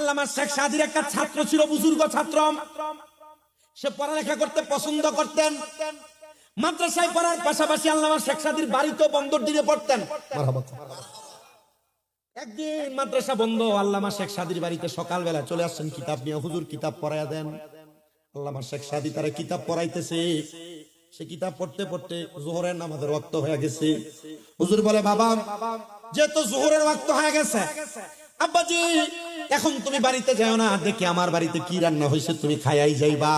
আল্লামা শেখ সাদির একটা ছাত্র ছিল, বুজুর্গ ছাত্র। সে পড়ালেখা করতে পছন্দ করতেন। মাদ্রাসায় পড়ার পাশাপাশি আল্লামা শেখ সাদির বাড়িতেও বন্দর দিনে পড়তেন। একদিন মাদ্রাসা বন্ধ, আল্লামা শেখ সাদির বাড়িতে সকালবেলা চলে আসছেন কিতাব নিয়ে। হুজুর কিতাব পড়াইয়া দেন। আল্লামা শেখ সাদি তারা কিতাব পড়াইতেছে। সে কিতাব পড়তে পড়তে জোহরের নামাজের ওয়াক্ত হয়ে গেছে। হুজুর বলে, বাবা যেহেতু জোহরের ওয়াক্ত হয়ে গেছে, আব্বাজি এখন তুমি বাড়িতে যাও না, দেখি আমার বাড়িতে কি রান্না হয়েছে, তুমি খাইয়াই যাইবা।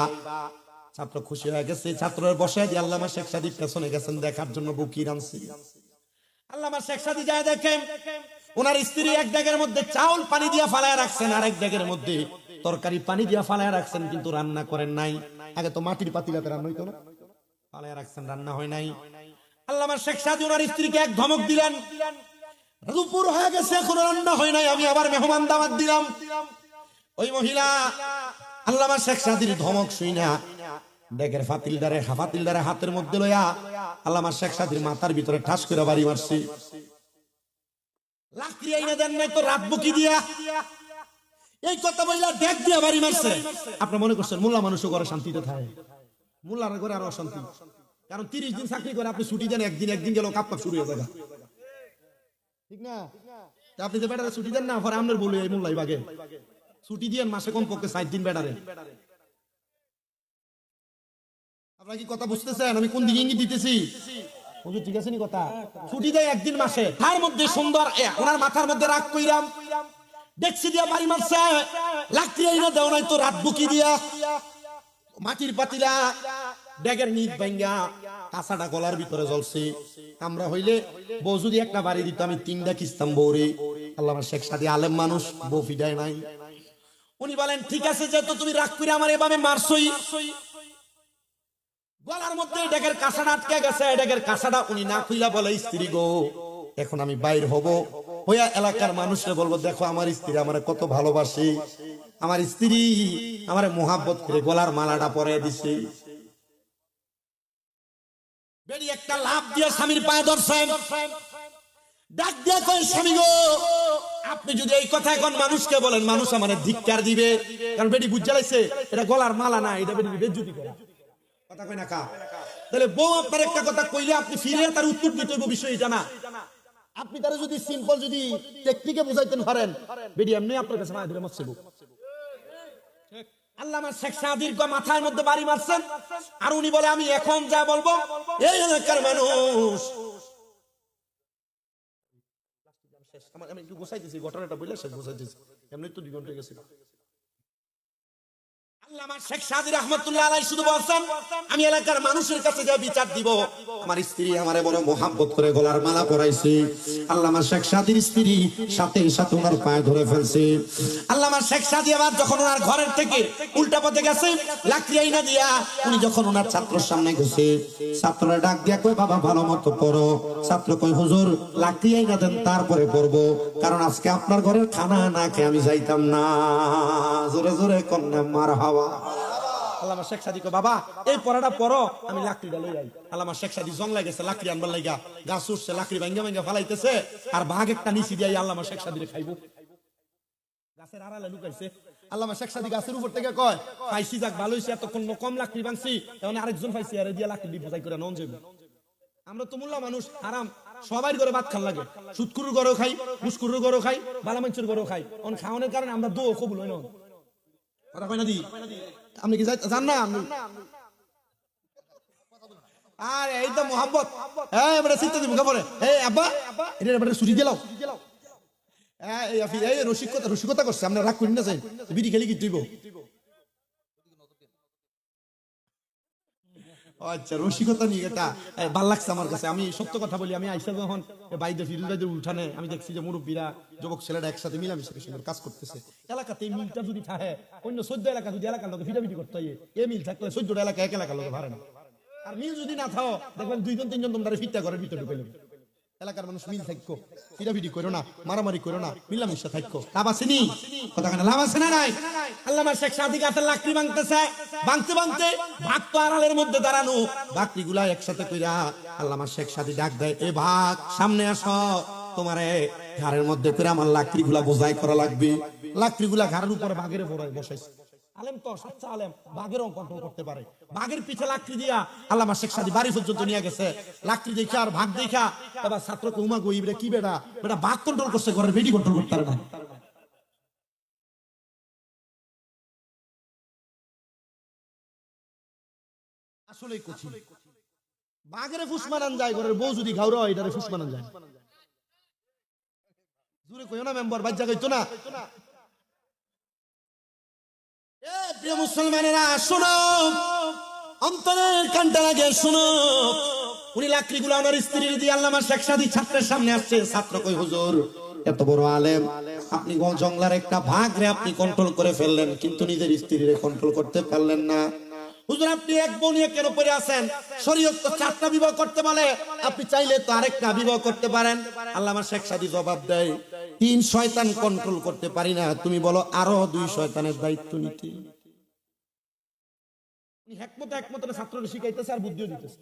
ছাত্র খুশি হয়ে গেছে। ছাত্রের বসায় দিয়ে আল্লামা শেখ সাদি পেছনে গেছেন দেখার জন্য বউ কি রাঁধছে। আল্লামা শেখ সাদি যায় দেখেন ওনার স্ত্রী এক ডেগের মধ্যে চাউল পানি দিয়া ফালায় রাখছেন, আর এক ডেগের মধ্যে তরকারি পানি দিয়া ফালায় রাখছেন, কিন্তু রান্না করেন নাই। আগে তো মাটির পাতিলাতে রান্না হইতো না, ফালায় রাখছেন, রান্না হয় নাই। আল্লামা শেখ সাদি ওনার স্ত্রীকে এক ধমক দিলেন, দুপুর হয়ে গেছে এখনো রান্না হয় নাই, আমি আবার মেহমান দাওয়াত দিলাম। ওই মহিলা আল্লামা শেখ সাদির ধমক শুইনা ডেগের ফাতিলদারে হাতের মধ্যে লইয়া আল্লামা শেখ সাদির মাথার ভিতরে ঠাস করে বাড়ি মারছে। লাকড়ি আইনা দেন নাই তো রাতবো কি দিয়া, এই কথা বললা ডেক দিয়া বাড়ি মারছে। আপনি মনে করছেন মোল্লা মানুষও করে শান্তিতে থাকে? মোল্লার ঘরে আরো অশান্তি, কারণ 30 দিন চাকরি করে আপনি ছুটি দেন, একদিন গেল কাপ শুরু হয়ে যায়, ঠিক না? আপনি যে বেটারে ছুটি দেন না, পরে আপনার বলি এই মোল্লাই বাগে ছুটি দিয়েন মাসে কমপক্ষে 7 দিন বেটারে। আপনারা কি কথা বুঝতেছেন আমি কোন দিকে ইঙ্গিত দিতেছি? হুজুর ঠিক আছে নি কথা? ছুটি দেয় একদিন মাসে, তার মধ্যে সুন্দর ওনার মাথার মধ্যে রাগ কইরাম দেখছি দিয়া বাড়ি মারছে। লাকড়ি আইনা দাও নাই তো রাত বুকি দিয়া, মাটির পাতিলা ডেগের নিট ভাঙ্গা কাঁচাটা গলার ভিতরে জ্বলছে। আমরা হইলে বউ যদি একটা বাড়ি দিত আমি 3টা কিস্তাম বউরে। আল্লামা শেখ সাদি আলেম মানুষ, বউ ফিডায় নাই। উনি বলেন, ঠিক আছে যেহেতু তুমি রাগ করে আমার এভাবে মারছই, গলার মধ্যে ডেগের কাঁচাটা আটকে গেছে, ডেগের কাঁচাটা উনি না খুইলা বলে, স্ত্রী গো এখন আমি বাইর হব, হইয়া এলাকার মানুষরে বলবো দেখো আমার স্ত্রী আমার কত ভালোবাসে, আমার স্ত্রী আমার মোহাব্বত করে গলার মালাটা পরে দিছে। বেরি একটা লাভ দিয়ে স্বামীর পায়ে ধরছেন, ডাক দিয়ে কয়, স্বামী গো আপনি যদি এই কথা এখন মানুষকে বলেন, মানুষ আমার ধিক্কার দিবে, কারণ বেডি বুঝা লাইছে এটা গলার মালা না, এটা বেডি বেজ্জতি করা কথা কয় না কা। তাহলে বউ আপনার একটা কথা কইলে আপনি ফিরে তার উত্তর দিতে হইব, বিষয় জানা। আপনি তারা যদি সিম্পল যদি টেকনিকে বুঝাইতেন পারেন, বেডি এমনি আপনার কাছে না দিলে মরছে। আল্লামা শেখ সাদির মাথার মধ্যে বাড়ি মারছেন, আর উনি বলে আমি এখন যা বলবো এই এলাকার মানুষ। আমি একটু গোছাইতেছি ঘটনাটা বললে শেষ গোছাইতেছি, এমনি তো 2 ঘন্টা গেছিল। আল্লামা শেখ সাদি রাহমাতুল্লাহ আলাইহি শুধু বলছেন আমি এলাকার মানুষের কাছে যা বিচার দিব, আমার স্ত্রী আমারে বড় মোহাব্বত করে গলার মালা পরাইছে। আল্লামা শেখ সাদির স্ত্রী সাথে সাথে ওনার পায়ে ধরে ফেলছে। আল্লামা শেখ সাদি আবার যখন ওনার ঘরের থেকে উল্টা পথে গেছে, লাকড়ি আইনা দিয়া উনি যখন ওনার ছাত্রের সামনে গেছে, ছাত্ররা ডাক দিয়া কয়, বাবা ভালো মতো পড়ো। ছাত্র কয়, হুজুর লাকড়ি আইনা দেন তারপরে পড়বো, কারণ আজকে আপনার ঘরের খানা না খেয়ে আমি যাইতাম না। জোরে জোরে কন্যা মারহাবা। আল্লামা শেখ সাদি কয়, বাবা এই পড়াটা পড়ো, আমি লাকড়িটা লই আই। আল্লামা শেখ সাদি জংলা গেছে লাকড়ি আনবার লাগা, গাছ উঠছে, লাকড়ি ভাঙ্গা ভাঙ্গা ফালাইতেছে, আর ভাগ একটা নিচি দিয়ে আল্লামা শেখ সাদিরে খাইবো। গাছের আড়ালে লুকাইছে। আল্লামা শেখ সাদি গাছের উপর থেকে কয়, পাইছি যাক ভালো হইছে, এতক্ষণ কম লাকড়ি ভাঙছি, এখন আরেকজন পাইছি, আরে দিয়া লাকড়ি বোঝাই করে নন যাবে। আমরা তো মোল্লা মানুষ, আরাম সবাই ঘরে ভাত খান লাগে, সুৎকুরুর ঘরেও খাই, মুস্কুরুর ঘরেও খাই, বালামাঞ্চুর ঘরেও খাই। অন খাওয়ানোর কারণে আমরা দো কবুল হই না কথা কয় না দি। আপনি কি জান না? আর এই তো মোহাম্মত, হ্যাঁ এবারে চিন্তা দিব খবরে, এই আব্বা এটা এবারে ছুটি দিলাও, এই রসিকতা করছে, আমরা রাগ করি না, চাই বিড়ি খেলি কি তুইব। আচ্ছা রসিকতা নিয়ে এটা ভাল লাগছে আমার কাছে। আমি সত্য কথা বলি, আমি আইসা যখন বাইরে ফিরুলবাইদের উঠানে আমি দেখছি যে মুরব্বীরা যুবক ছেলেরা একসাথে মিলামিশে সুন্দর কাজ করতেছে। এলাকাতে এই মিলটা যদি থাকে, অন্য 14 এলাকা যদি এলাকার লোক ফিটাফিটি করতে হয়, এই মিল থাকলে 14টা এলাকা এক এলাকার লোক ভাড়ে না। আর মিল যদি না থাও, দেখবেন 2-3জন তোমরা ফিটটা ঘরের ভিতরে ঢুকে নেবে। এলাকার মানুষ মিল থাকো, ফিটাফিটি করো না, মারামারি করো না, মিলামিশা থাকো, লাভ আছে নি? কথা কেন লাভ আছে না নাই? আল্লামা শেখ সাদি গাছের লাকড়ি ভাঙতেছে, ভাঙতে ভাঙতে ভাগ তো আড়ালের মধ্যে দাঁড়ানো, লাকড়ি গুলা একসাথে কইরা আল্লামা শেখ সাদি ডাক দেয়, এ ভাগ সামনে আসো। তোমারে ঘাড়ের মধ্যে করে আমার লাকড়িগুলা বোঝাই করা লাগবে। লাকড়িগুলা ঘাড়ের উপরে বাঘের বড়াই বসাইছে। আলেম তো সাচ্চা আলেম, বাঘেরও কন্ট্রোল করতে পারে। বাঘের পিঠে লাকড়ি দিয়া আল্লামা শেখ সাদী বাড়ি পর্যন্ত নিয়ে গেছে। লাকড়ি দেখা আর ভাগ দেখা এবার ছাত্রকে উমা গই কি বেটা বেটা বাঘ কন্ট্রোল করছে, ঘরের বেডি কন্ট্রোল করতে পারে না। আসলেই কঠিন। বাঘের ফুস মারান যায়, ঘরের বউ যদি ঘাউরা হয় এটারে ফুস মারান যায়। জোরে কইও না মেম্বার, বাজ্জা কইতো না। এ প্রিয় মুসলমানেরা শোনো, অন্তরের কানটা লাগে শোনো। উনি লাকড়িগুলো আমার স্ত্রীর দিয়ে আল্লামা শেখ সাদী ছাত্রের সামনে আসছে। ছাত্র কই হুজুর এত বড় আলেম, আপনি জংলার একটা ভাগ রে আপনি কন্ট্রোল করে ফেললেন, কিন্তু নিজের স্ত্রীরে কন্ট্রোল করতে পারলেন না। হুজুর আপনি এক বউ নিয়ে কেন পড়ে আছেন? শরীয়ত তো 4টা বিবাহ করতে বলে, আপনি চাইলে তো আরেকটা বিবাহ করতে পারেন। আল্লামা শেখ সাদী জবাব দেয়, 3 শয়তান কন্ট্রোল করতে পারি না, তুমি বলো আরো 2 শয়তানের দায়িত্ব নিতে। হেকমত একমত ছাত্রকে শিখাইতেছে আর বুদ্ধিও দিতেছে।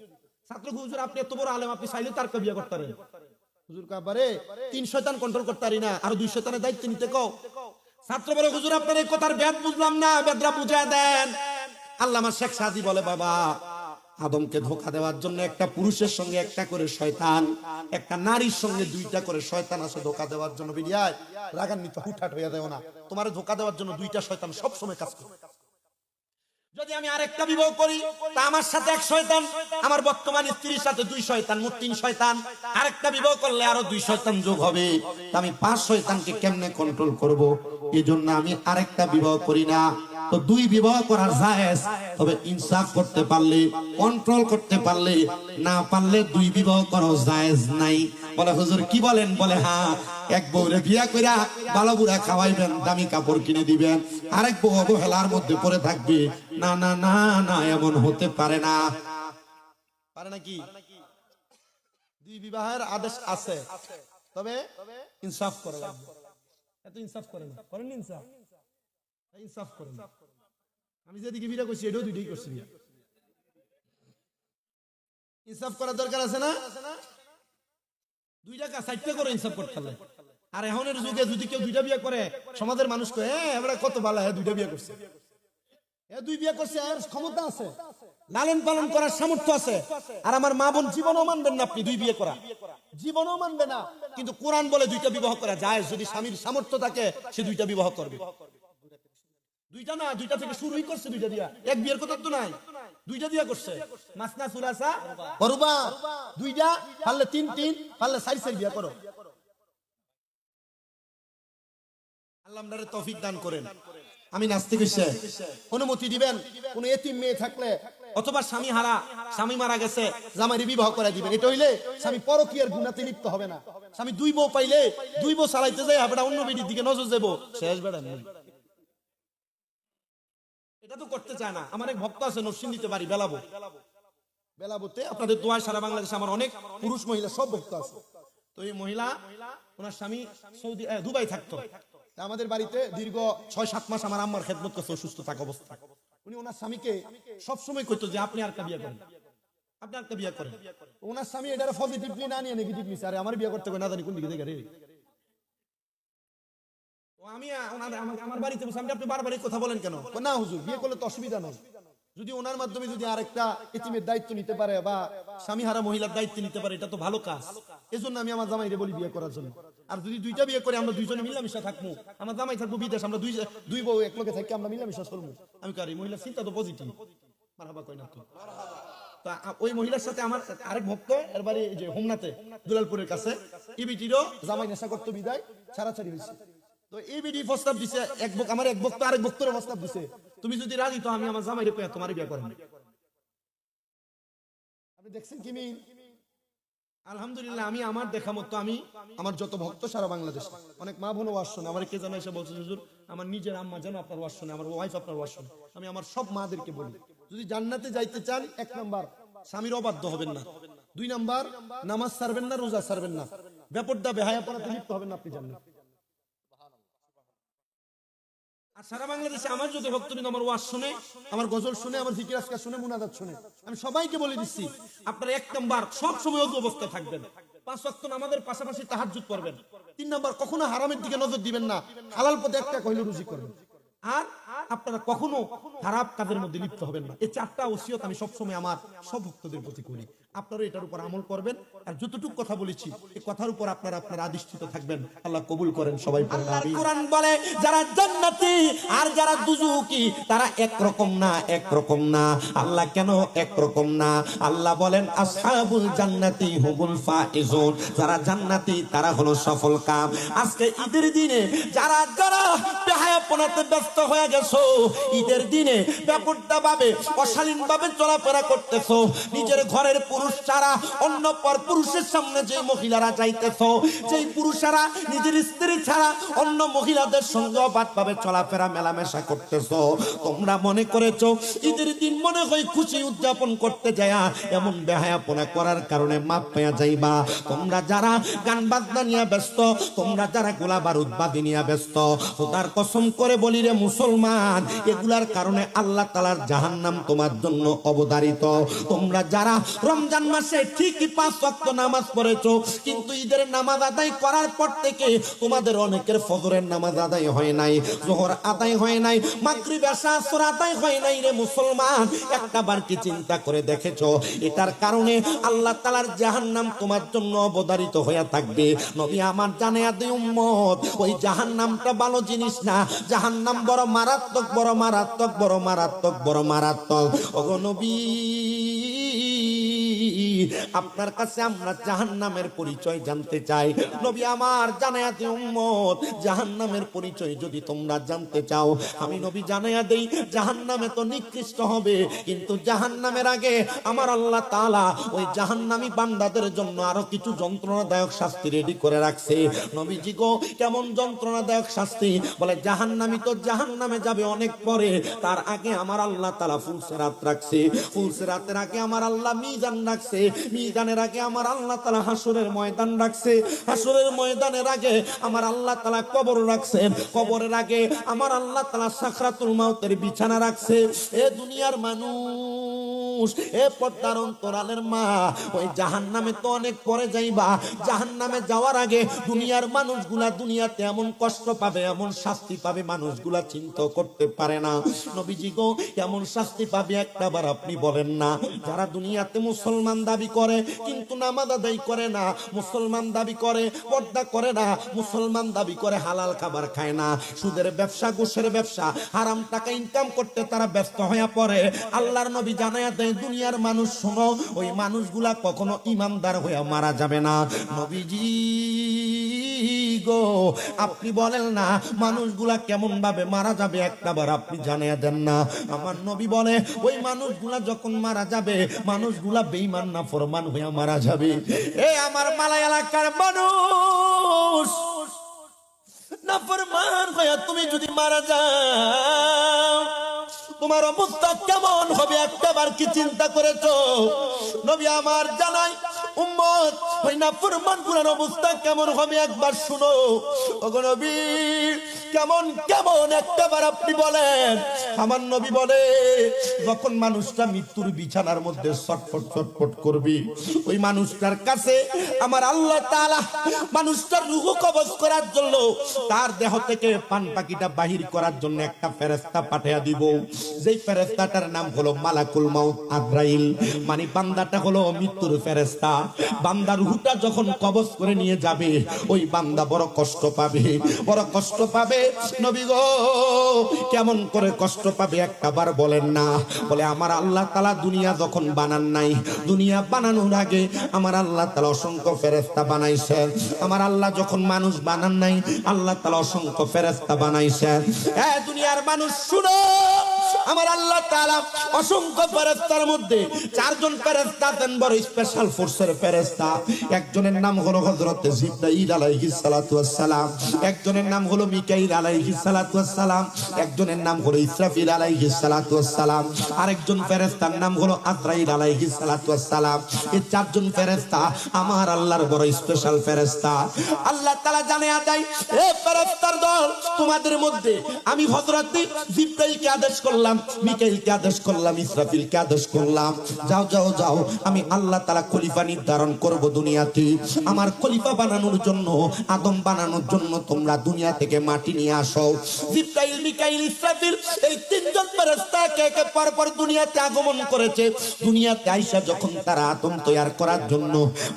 ছাত্র হুজুর আপনি এত বড় আলেম, আপনি চাইলে তার বিয়ে করতে পারেন। হুজুর কাবারে 3 শয়তান কন্ট্রোল করতে পারি না, আরো 2 শয়তানের দায়িত্ব নিতে কও। ছাত্র বলে হুজুর আপনার এই কথার বেদ বুঝলাম না, বেদরা বুঝায় দেন। আল্লামা শেখ সাদী বলে বাবা, আদমকে ধোঁকা দেওয়ার জন্য একটা পুরুষের সঙ্গে একটা করে শয়তান, একটা নারীর সঙ্গে 2টা করে শয়তান আছে ধোঁকা দেওয়ার জন্য। বিরিয়ায় রাগান্বিত হুটহাট হইয়া দেও না, তোমার ধোঁকা দেওয়ার জন্য 2টা শয়তান সব সময় কাজ করে। যদি আমি আরেকটা বিবাহ করি তা আমার সাথে 1 শয়তান, আমার বর্তমান স্ত্রীর সাথে 2 শয়তান, মোট 3 শয়তান। আরেকটা বিবাহ করলে আরো 2 শয়তান যোগ হবে, আমি 5 শয়তানকে কেমনে কন্ট্রোল করব? এজন্য আমি আরেকটা বিবাহ করি না। তো 2 বিবাহ করা জায়েজ, তবে ইনসাফ করতে পারলে, কন্ট্রোল করতে পারলে, না পারলে 2 বিবাহ করা জায়েজ নাই। বলে হুজুর কি বলেন? বলে হ্যাঁ, এক বউরে বিয়া কইরা ভালো বুড়া খাওয়াইবেন, দামি কাপড় কিনে দিবেন, আরেক বউ অবহেলার মধ্যে পড়ে থাকবে। না না না না, এমন হতে পারে না। পারে নাকি? 2 বিবাহের আদেশ আছে, তবে ইনসাফ করা লাগবে। এত ইনসাফ করেন, করেন ইনসাফ, ইনসাফ করেন। আমি যেদিকে বিয়ে করছি এটাও 2টাই করছি। ইনসাফ করার দরকার আছে না? 2 টাকা 4টা করে ইনসাফ করতে হবে। আর এখনের যুগে যদি কেউ 2টা বিয়ে করে, সমাজের মানুষ কয় এবারে কত ভালো, 2টা বিয়ে করছে, 2 বিয়ে করছে, আর ক্ষমতা আছে, লালন পালন করার সামর্থ্য আছে। আর আমার মা বোন জীবনও মানবেন না, আপনি 2 বিয়ে করা জীবনও মানবে না। কিন্তু কোরআন বলে 2টা বিবাহ করা যায়, যদি স্বামীর সামর্থ্য থাকে সে 2টা বিবাহ করবে। 2টা না, 2টা থেকে শুরুই করছে, 2টা দিয়া, এক বিয়ের কথা তো নাই, 2টা দিয়া করছে। মাসনা সুলাসা করবা, 2টা পারলে 3 পারলে 4 বিয়ে করো। আল্লাহ আমাদের তৌফিক দান করেন। আমি নাস্তে কইছে অনুমতি দিবেন, কোন এতিম মেয়ে থাকলে অথবা স্বামী হারা, স্বামী মারা গেছে, জামাইরে বিবাহ করে দিবেন। এটা হইলে স্বামী পরকীয়ার গুনাতে লিপ্ত হবে না। স্বামী 2 বউ পাইলে 2 বউ চালাইতে যায়, বেটা অন্য বেটির দিকে নজর দেব, শেষ বেটা নেই। এটা তো করতে চায় না। আমার এক ভক্ত আছে নরসিংদীতে বাড়ি, বেলাবোতে। আপনাদের দোয়ায় সারা বাংলাদেশে আমার অনেক পুরুষ মহিলা সব ভক্ত আছে। তো এই মহিলা, ওনার স্বামী সৌদি দুবাই থাকতো, আমাদের বাড়িতে দীর্ঘ 6-7 মাস আমার আম্মার খেদমত করছে অসুস্থ থাকা অবস্থা। উনি ওনার স্বামীকে সবসময় কইতো যে আপনি আরেকটা বিয়ে করেন, আপনি আরেকটা বিয়ে করেন। ওনার স্বামী এটারে পজিটিভলি না নিয়ে নেগেটিভ নিছে, আরে আমার বিয়ে করতে কই না জানি কোন দিকে দেখে রে। আমি আমার বাড়িতে বসে আপনি বারবারই কথা বলেন কেন? না হুজুর বিয়ে করলে তো অসুবিধা নেই, যদি ওনার মাধ্যমে যদি আরেকটা এতিমের দায়িত্ব নিতে পারে বা স্বামী হারা মহিলার দায়িত্ব নিতে পারে, এটা তো ভালো কাজ। এজন্য আমি আমার জামাইরে বলি বিয়ে করার জন্য। আর যদি 2টা বিয়ে করে আমরা 2জনে মিলামিশা থাকবো, আমার জামাই থাকবো বিদেশ, আমরা 2 বউ এক লগে থাকি, আমরা মিলামিশা করবো। আমি কারি মহিলার চিন্তা তো পজিটিভ, মারহাবা কই না তো। তা ওই মহিলার সাথে আমার আরেক ভক্ত, এর বাড়ি যে হোমনাতে দুলালপুরের কাছে, ইবিটিরও জামাই নেশা করতে বিদায় ছাড়াছাড়ি হয়েছে। তো ইবিটি প্রস্তাব দিছে, আমার এক ভক্ত আরেক ভক্তের প্রস্তাব দিছে, তুমি যদি রাজি তো আমি আমার জামাইরে কইয়া তোমার বিয়ে করেন। আপনি দেখছেন কি? আলহামদুলিল্লাহ, আমি আমার দেখা মতো, আমি আমার যত ভক্ত সারা বাংলাদেশ, অনেক মা বোন ওয়াজ শুনে, আমার কে জানা এসে বলছে হুজুর আমার নিজের আম্মা যেন আপনার ওয়াজ শুনে, আমার ওয়াইফ আপনার ওয়াজ শুনে। আমি আমার সব মাদেরকে বলি, যদি জান্নাতে যাইতে চান 1 নাম্বার স্বামীর অবাধ্য হবেন না, 2 নাম্বার নামাজ ছাড়বেন না, রোজা ছাড়বেন না, বেপরদা বেহায়াপনাতে লিপ্ত হবেন না, আপনি জান্নাত। আর সারা বাংলাদেশে আমার যত ভক্ত আমার ওয়াজ শুনে, আমার গজল শুনে, আমার জিকির আজকার শুনে, মুনাজাত শুনে, আমি সবাইকে বলে দিচ্ছি আপনারা 1 নাম্বার সব সময় অজু অবস্থায় থাকবেন, 5 ওয়াক্ত নামাজের পাশাপাশি তাহাজ্জুদ পড়বেন। 3 নাম্বার, কখনো হারামের দিকে নজর দিবেন না, হালাল পথে একটা কইলে রুজি করবেন। আর আপনারা কখনো খারাপ কাজের মধ্যে লিপ্ত হবেন না। এই 4টা ওসিয়ত আমি সবসময় আমার সব ভক্তদের প্রতি করি। আপনারা এটার উপর আমল করবেন। আর যতটুকু কথা বলেছি এই কথার উপর আপনারা আদিষ্ঠিত থাকবেন। আল্লাহ কবুল করেন সবাই। কোরআন বলে যারা জান্নাতি আর যারা দুজুকি তারা একরকম না, একরকম না। আল্লাহ কেন একরকম না? আল্লাহ বলেন আসহাবুল জান্নাতি হুমুল ফাইজুন, যারা জান্নাতি তারা হলো সফল কাম। আজকে ঈদের দিনে যারা যারা বেহায়াপনাতে ব্যস্ত হয়ে গেছো, ঈদের দিনে ব্যাপারটা ভাবে অশালীন ভাবে চলাফেরা করতেছো, নিজের ঘরের পুরুষ ছাড়া অন্য পর পুরুষের সামনে যে মহিলারা যাইতেছো, যেই পুরুষেরা নিজের স্ত্রী ছাড়া অন্য মহিলাদের সঙ্গে অবাধভাবে চলাফেরা মেলামেশা করতেছো, তোমরা মনে করেছো ঈদের দিন মনে হয় খুশি উদযাপন করতে যায়, এমন বেহায়াপনা করার কারণে মাপ পেয়ে যাইবা। তোমরা যারা গান বাজনা নিয়ে ব্যস্ত, তোমরা যারা গোলা বারুদ বাদি নিয়ে ব্যস্ত, খোদার কসম করে বলি রে মুসলমান, এগুলার কারণে আল্লাহ তাআলার জাহান্নাম তোমার জন্য অবধারিত। তোমরা যারা রমজান মাসে ঠিকই 5 ওয়াক্ত নামাজ পড়েছো, কিন্তু ঈদের নামাজ আদায় করার পর থেকে তোমাদের অনেকের ফজরের নামাজ আদায় হয় নাই, যোহর আদায় হয় নাই, মাগরিব এশা আসর আদায় হয় নাই রে মুসলমান, একটাবার কি চিন্তা করে দেখেছো? এটার কারণে আল্লাহ তাআলার জাহান্নাম তোমার জন্য অবধারিত হয়ে থাকবে। নবী আমার জানায়া দেয় উম্মত, ওই জাহান্নামটা ভালো জিনিস না, জাহান্নাম বড় মারাত্মক, বড় মারাত্মক, বড় মারাত্মক, বড় মারাত্মক। ওগো নবী, আপনার কাছে আমরা জাহান্নামের পরিচয় জানতে চাই। নবী আমার জানায়া দেয় উম্মত, জাহান্নামের পরিচয় যদি তোমরা জানতে চাও, আমি নবী জানায়া দেই জাহান্নামে তো নিকৃষ্ট হবে, কিন্তু জাহান্নামের আগে আমার আল্লাহ তাআলা ওই জাহান্নামী বান্দাদের জন্য আরো কিছু যন্ত্রণাদায়ক শাস্তি রেডি করে রাখছে। নবীজি গো, কেমন যন্ত্রণাদায়ক শাস্তি? বলে জাহান্নামী তো জাহান্নামে যাবে অনেক পরে, তার আগে আমার আল্লাহ তাআলা ফুলসিরাত রাখছে, ফুলসিরাতের আগে আমার আল্লাহ মিজান রাখছে, মিজানের আগে আমার আল্লাহ তাআলা হাসরের ময়দান রাখছে, হাসরের ময়দানের আগে আমার আল্লাহ তাআলা কবর রাখছেন, কবরের আগে আমার আল্লাহ তাআলা সাকরাতুল মাউতের বিছানা রাখছে। এ দুনিয়ার মানুষ, এ পর্দার অন্তরালের মা, ওই জাহান্নামে তো অনেক পরে যাইবা, জাহান্নামে যাওয়ার আগে দুনিয়ার মানুষগুলা দুনিয়াতে এমন কষ্ট পাবে, এমন শাস্তি পাবে, মানুষগুলা চিন্তা করতে পারে না। নবীজি গো, এমন শাস্তি পাবে একটাবার আপনি বলেন না। যারা দুনিয়াতে মুসলমান দাবি করে কিন্তু নামাজ আদায় করে না, মুসলমান দাবি করে পর্দা করে না, মুসলমান দাবি করে হালাল খাবার খায় না, সুদের ব্যবসা, ঘুষের ব্যবসা, হারাম টাকা ইনকাম করতে তারা ব্যস্ত হয়ে পড়ে, আল্লাহর নবী জানায়া দেয় দুনিয়ার মানুষ শোনো, ওই মানুষগুলা কখনো ইমানদার হয়ে মারা যাবে না। নবীজি গো, আপনি বলেন না মানুষগুলা কেমন ভাবে মারা যাবে, একটাবার আপনি জানিয়ে দেন না। আমার নবী বলে ওই মানুষগুলা যখন মারা যাবে, মানুষগুলা বেঈমান না ফরমান হয়ে মারা যাবে। এ আমার মালাই এলাকার মানুষ, না ফরমান হয়ে তুমি যদি মারা যাও, তোমার অবস্থা কেমন হবে একটাবার কি চিন্তা করেছো? নবী আমার জানাই উম্মত, ওই নাফরমান গুলোর অবস্থা কেমন হবে একবার শুনো। ওগো নবী, কেমন কেমন একটাবার আপনি বলেন। আমার নবী বলে, যখন মানুষটা মৃত্যুর বিছানার মধ্যে ছটফট ছটফট করবে, ওই মানুষটার কাছে আমার আল্লাহ তাআলা মানুষটার রূহ কবজ করার জন্য, তার দেহ থেকে পান পাখিটা বাহির করার জন্য একটা ফেরেশতা পাঠিয়ে দিব। যেই ফেরেশতাটার নাম হলো মালাকুল মাউত আজরাইল, মানে বান্দাটা হলো মৃত্যুর ফেরেশতা। বান্দার রূহটা যখন কবজ করে নিয়ে যাবে, ওই বান্দা বড় কষ্ট পাবে, বড় কষ্ট পাবে। নবী গো, কেমন করে কষ্ট পাবে একটাবার বলেন না। বলে আমার আল্লাহ তাআলা দুনিয়া যখন বানান নাই, দুনিয়া বানানোর আগে আমার আল্লাহ তাআলা অসংখ্য ফেরেশতা বানাইছেন। আমার আল্লাহ যখন মানুষ বানান নাই, আল্লাহ তাআলা অসংখ্য ফেরেশতা বানাইছেন। এ দুনিয়ার মানুষ শুনো, আমার আল্লাহ তাআলা অসংখ্য ফেরেশতার মধ্যে 4 জন ফেরেশতা দেন বড় স্পেশাল ফোর্সের ফেরেশতা। একজনের নাম হলো হযরত জিবরাইল আলাইহিস সালাতু ওয়াস সালাম, একজনের নাম হলো মিকাইল আলাইহিস সালাতু ওয়াস সালাম, একজনের নাম হলো ইসরাফিল আলাইহিস সালাতু ওয়াস সালাম, আরেকজন ফেরেশতার নাম হলো আজরাইল আলাইহিস সালাতু ওয়াস সালাম। এই 4 জন ফেরেশতা আমার আল্লাহর বড় স্পেশাল ফেরেশতা। আল্লাহ তাআলা জানিয়ে দেয়, এ ফেরেশতার দল, তোমাদের মধ্যে আমি হযরত জিবরাইলকে আদেশ করলাম, মিকাইলকে আদেশ করলাম, ইসরাফিলকে আদেশ করলাম, যাও যাও যাও, আমি আল্লাহ তাআলা খলিফা নির্ধারণ করব দুনিয়াতে। আমার খলিফা বানানোর জন্য, আদম বানানোর জন্য তোমরা দুনিয়া থেকে মাটি নিয়ে আসো। জিবরাইল, মিকাইল, ইসরাফিল এই তিনজন ফেরেশতা একে একে পরপর দুনিয়াতে আগমন করেছে। দুনিয়াতে আইসা যখন তারা আদম তৈয়ার করার জন্য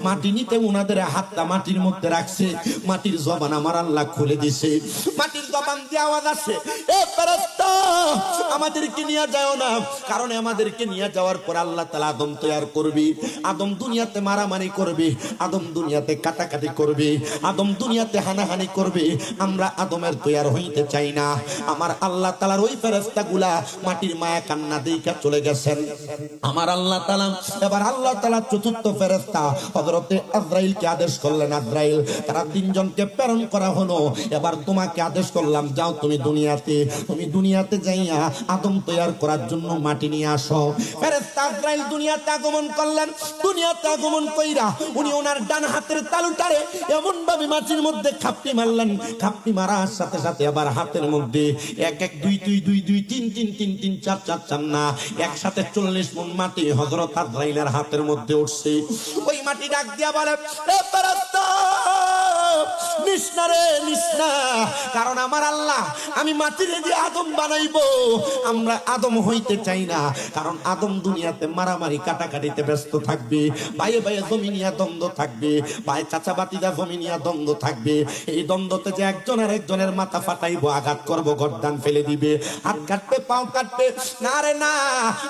মাটি নিতে উনাদের হাতটা মাটির মধ্যে রাখছে, মাটির জবান আমার আল্লাহ খুলে দিছে। মাটির জবান দিয়ে আওয়াজ আসে, এ ফেরেশতা আমাদেরকে নিয়ে যাও না, কারণ আমাদেরকে নিয়ে যাওয়ার পর আল্লাহ তাআলা আদম তৈয়ার করবে। আদম দুনিয়াতে মারামারি করবে, আদম দুনিয়াতে কাটাকাটি করবে, আদম দুনিয়াতে হানাহানি করবে। আমরা আদমের তৈয়ার হইতে চাই না। আমার আল্লাহ তাআলার ওই ফেরেশতাগুলা মাটির মায়া কান্না দেইখা চলে গেছেন। আমার আল্লাহ তাআলা এবার আল্লাহ তাআলা চতুর্থ ফেরেশতা হযরতে আজরাইলকে আদেশ করলেন, আজরাইল তারা তিনজনকে প্রেরণ করা হলো। এবার তোমাকে আদেশ করলাম, যাও তুমি দুনিয়াতে যাইয়া আদম তৈয়ার করার জন্য মাটি নিয়ে আসো। ফেরেশতা আজরাইল দুনিয়াতে আগমন করলেন। দুনিয়াতে আগমন কইরা উনি ওনার ডান হাতের তালুটারে এমন ভাবে মাটির মধ্যে খাপটি মারলেন, খাপটি মারার সাথে সাথে আবার হাতের মধ্যে এক এক দুই দুই দুই দুই তিন তিন তিন তিন চার চার চার না একসাথে 40 মণ মাটি হযরত আজরাইলের হাতের মধ্যে উঠছে। ওই মাটি ডাক দিয়া বলে, এ ফেরেশতা নিস্না রে নিস্না, কারণ আমার আল্লাহ আমি মাটিরে দিয়ে আদম বানাইবো। আমরা আদম হইতে চাই না, কারণ আদম দুনিয়াতে মারামারি কাটাকাটিতে ব্যস্ত থাকবে, ভাইয়ে ভাইয়ে জমিনিয়া দ্বন্দ্ব থাকবে, ভাই চাচা বাতিদা জমিনিয়া দ্বন্দ্ব থাকবে। এই দ্বন্দ্বতে যে একজন আর একজনের মাথা ফাটাইবো, আঘাত করবো, গর্দান ফেলে দিবে, হাত কাটবে, পাও কাটবে, না রে না,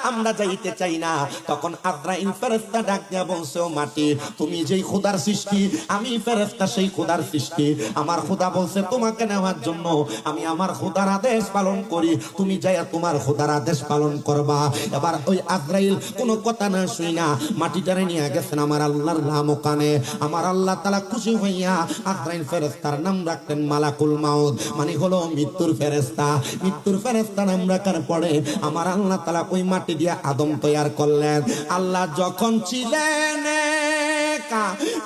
আমরা যাইতে চাই না। তখন আজরাইল ফেরেশতা ডাক দিয়া বলছে, ও মাটি, তুমি যেই খোদার সৃষ্টি, আমি ফেরেশতা সেই খোদার সৃষ্টি। আমার খোদা বলছে তোমাকে নেওয়ার জন্য, আমি আমার খোদার আদেশ পালন করি, তুমি যাইয়া তোমার খোদার আদেশ পালন করবা। এবার ওই আজরাইল কোনো কথা না শুইনা মাটিটারে নিয়ে গেছেন আমার আল্লাহর নামকানে। আমার আল্লাহ তাআলা খুশি হইয়া আজরাইল ফেরেশতার নাম রাখলেন মালাকুল মাউত, মানে হলো মৃত্যুর ফেরেশতা। মৃত্যুর ফেরেশতা নাম রাখার পরে আমার আল্লাহ তাআলা ওই মাটি দিয়ে আদম তৈয়ার করলেন। আল্লাহ যখন ছিলেন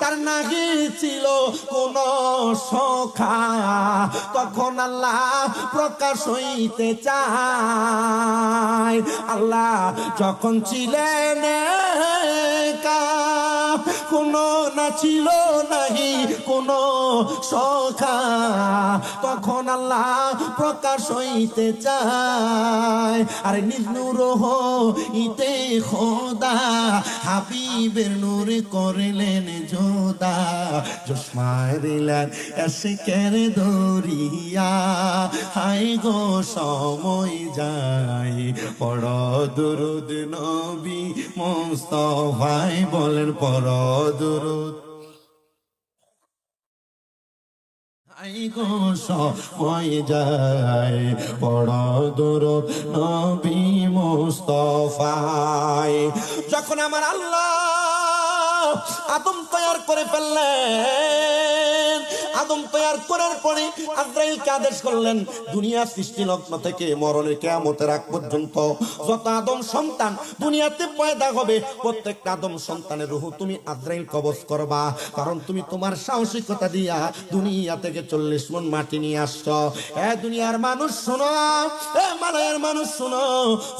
তার নাহি ছিল কোন সখা, তখন আল্লাহ প্রকাশ হইতে চায়। আল্লাহ যখন ছিলেন কোন না ছিল নাহি কোন সখা, তখন আল্লাহ প্রকাশ হইতে চায়। আরে নিজ নূর হইতে খোদা হাবিবের নূর করলেন জোদা, চশমায় দিলেন এশকের দরিয়া, হাই গো সময় যায়, পড় দুরুদ নবী মুস্তাফায়, বলেন পড় দুরুদ। আই গো সময় যায়, পড় দুরুদ নবী মুস্তাফায়। যখন আমার আল্লাহ আদম তৈয়ার করে ফেললেন, আদম তৈয়ার করার পরে আজরাইলকে আদেশ করলেন, দুনিয়া সৃষ্টি লগ্ন থেকে মরণের কিয়ামতের আগ পর্যন্ত যত আদম সন্তান দুনিয়াতে পয়দা হবে, প্রত্যেকটা আদম সন্তানের রূহ তুমি আজরাইল কবজ করবা, কারণ তুমি তোমার সাহসিকতা দিয়া দুনিয়া থেকে 40 মণ মাটি নিয়ে আসছো। এ দুনিয়ার মানুষ শোনো, এ মালয়ের মানুষ শোনো,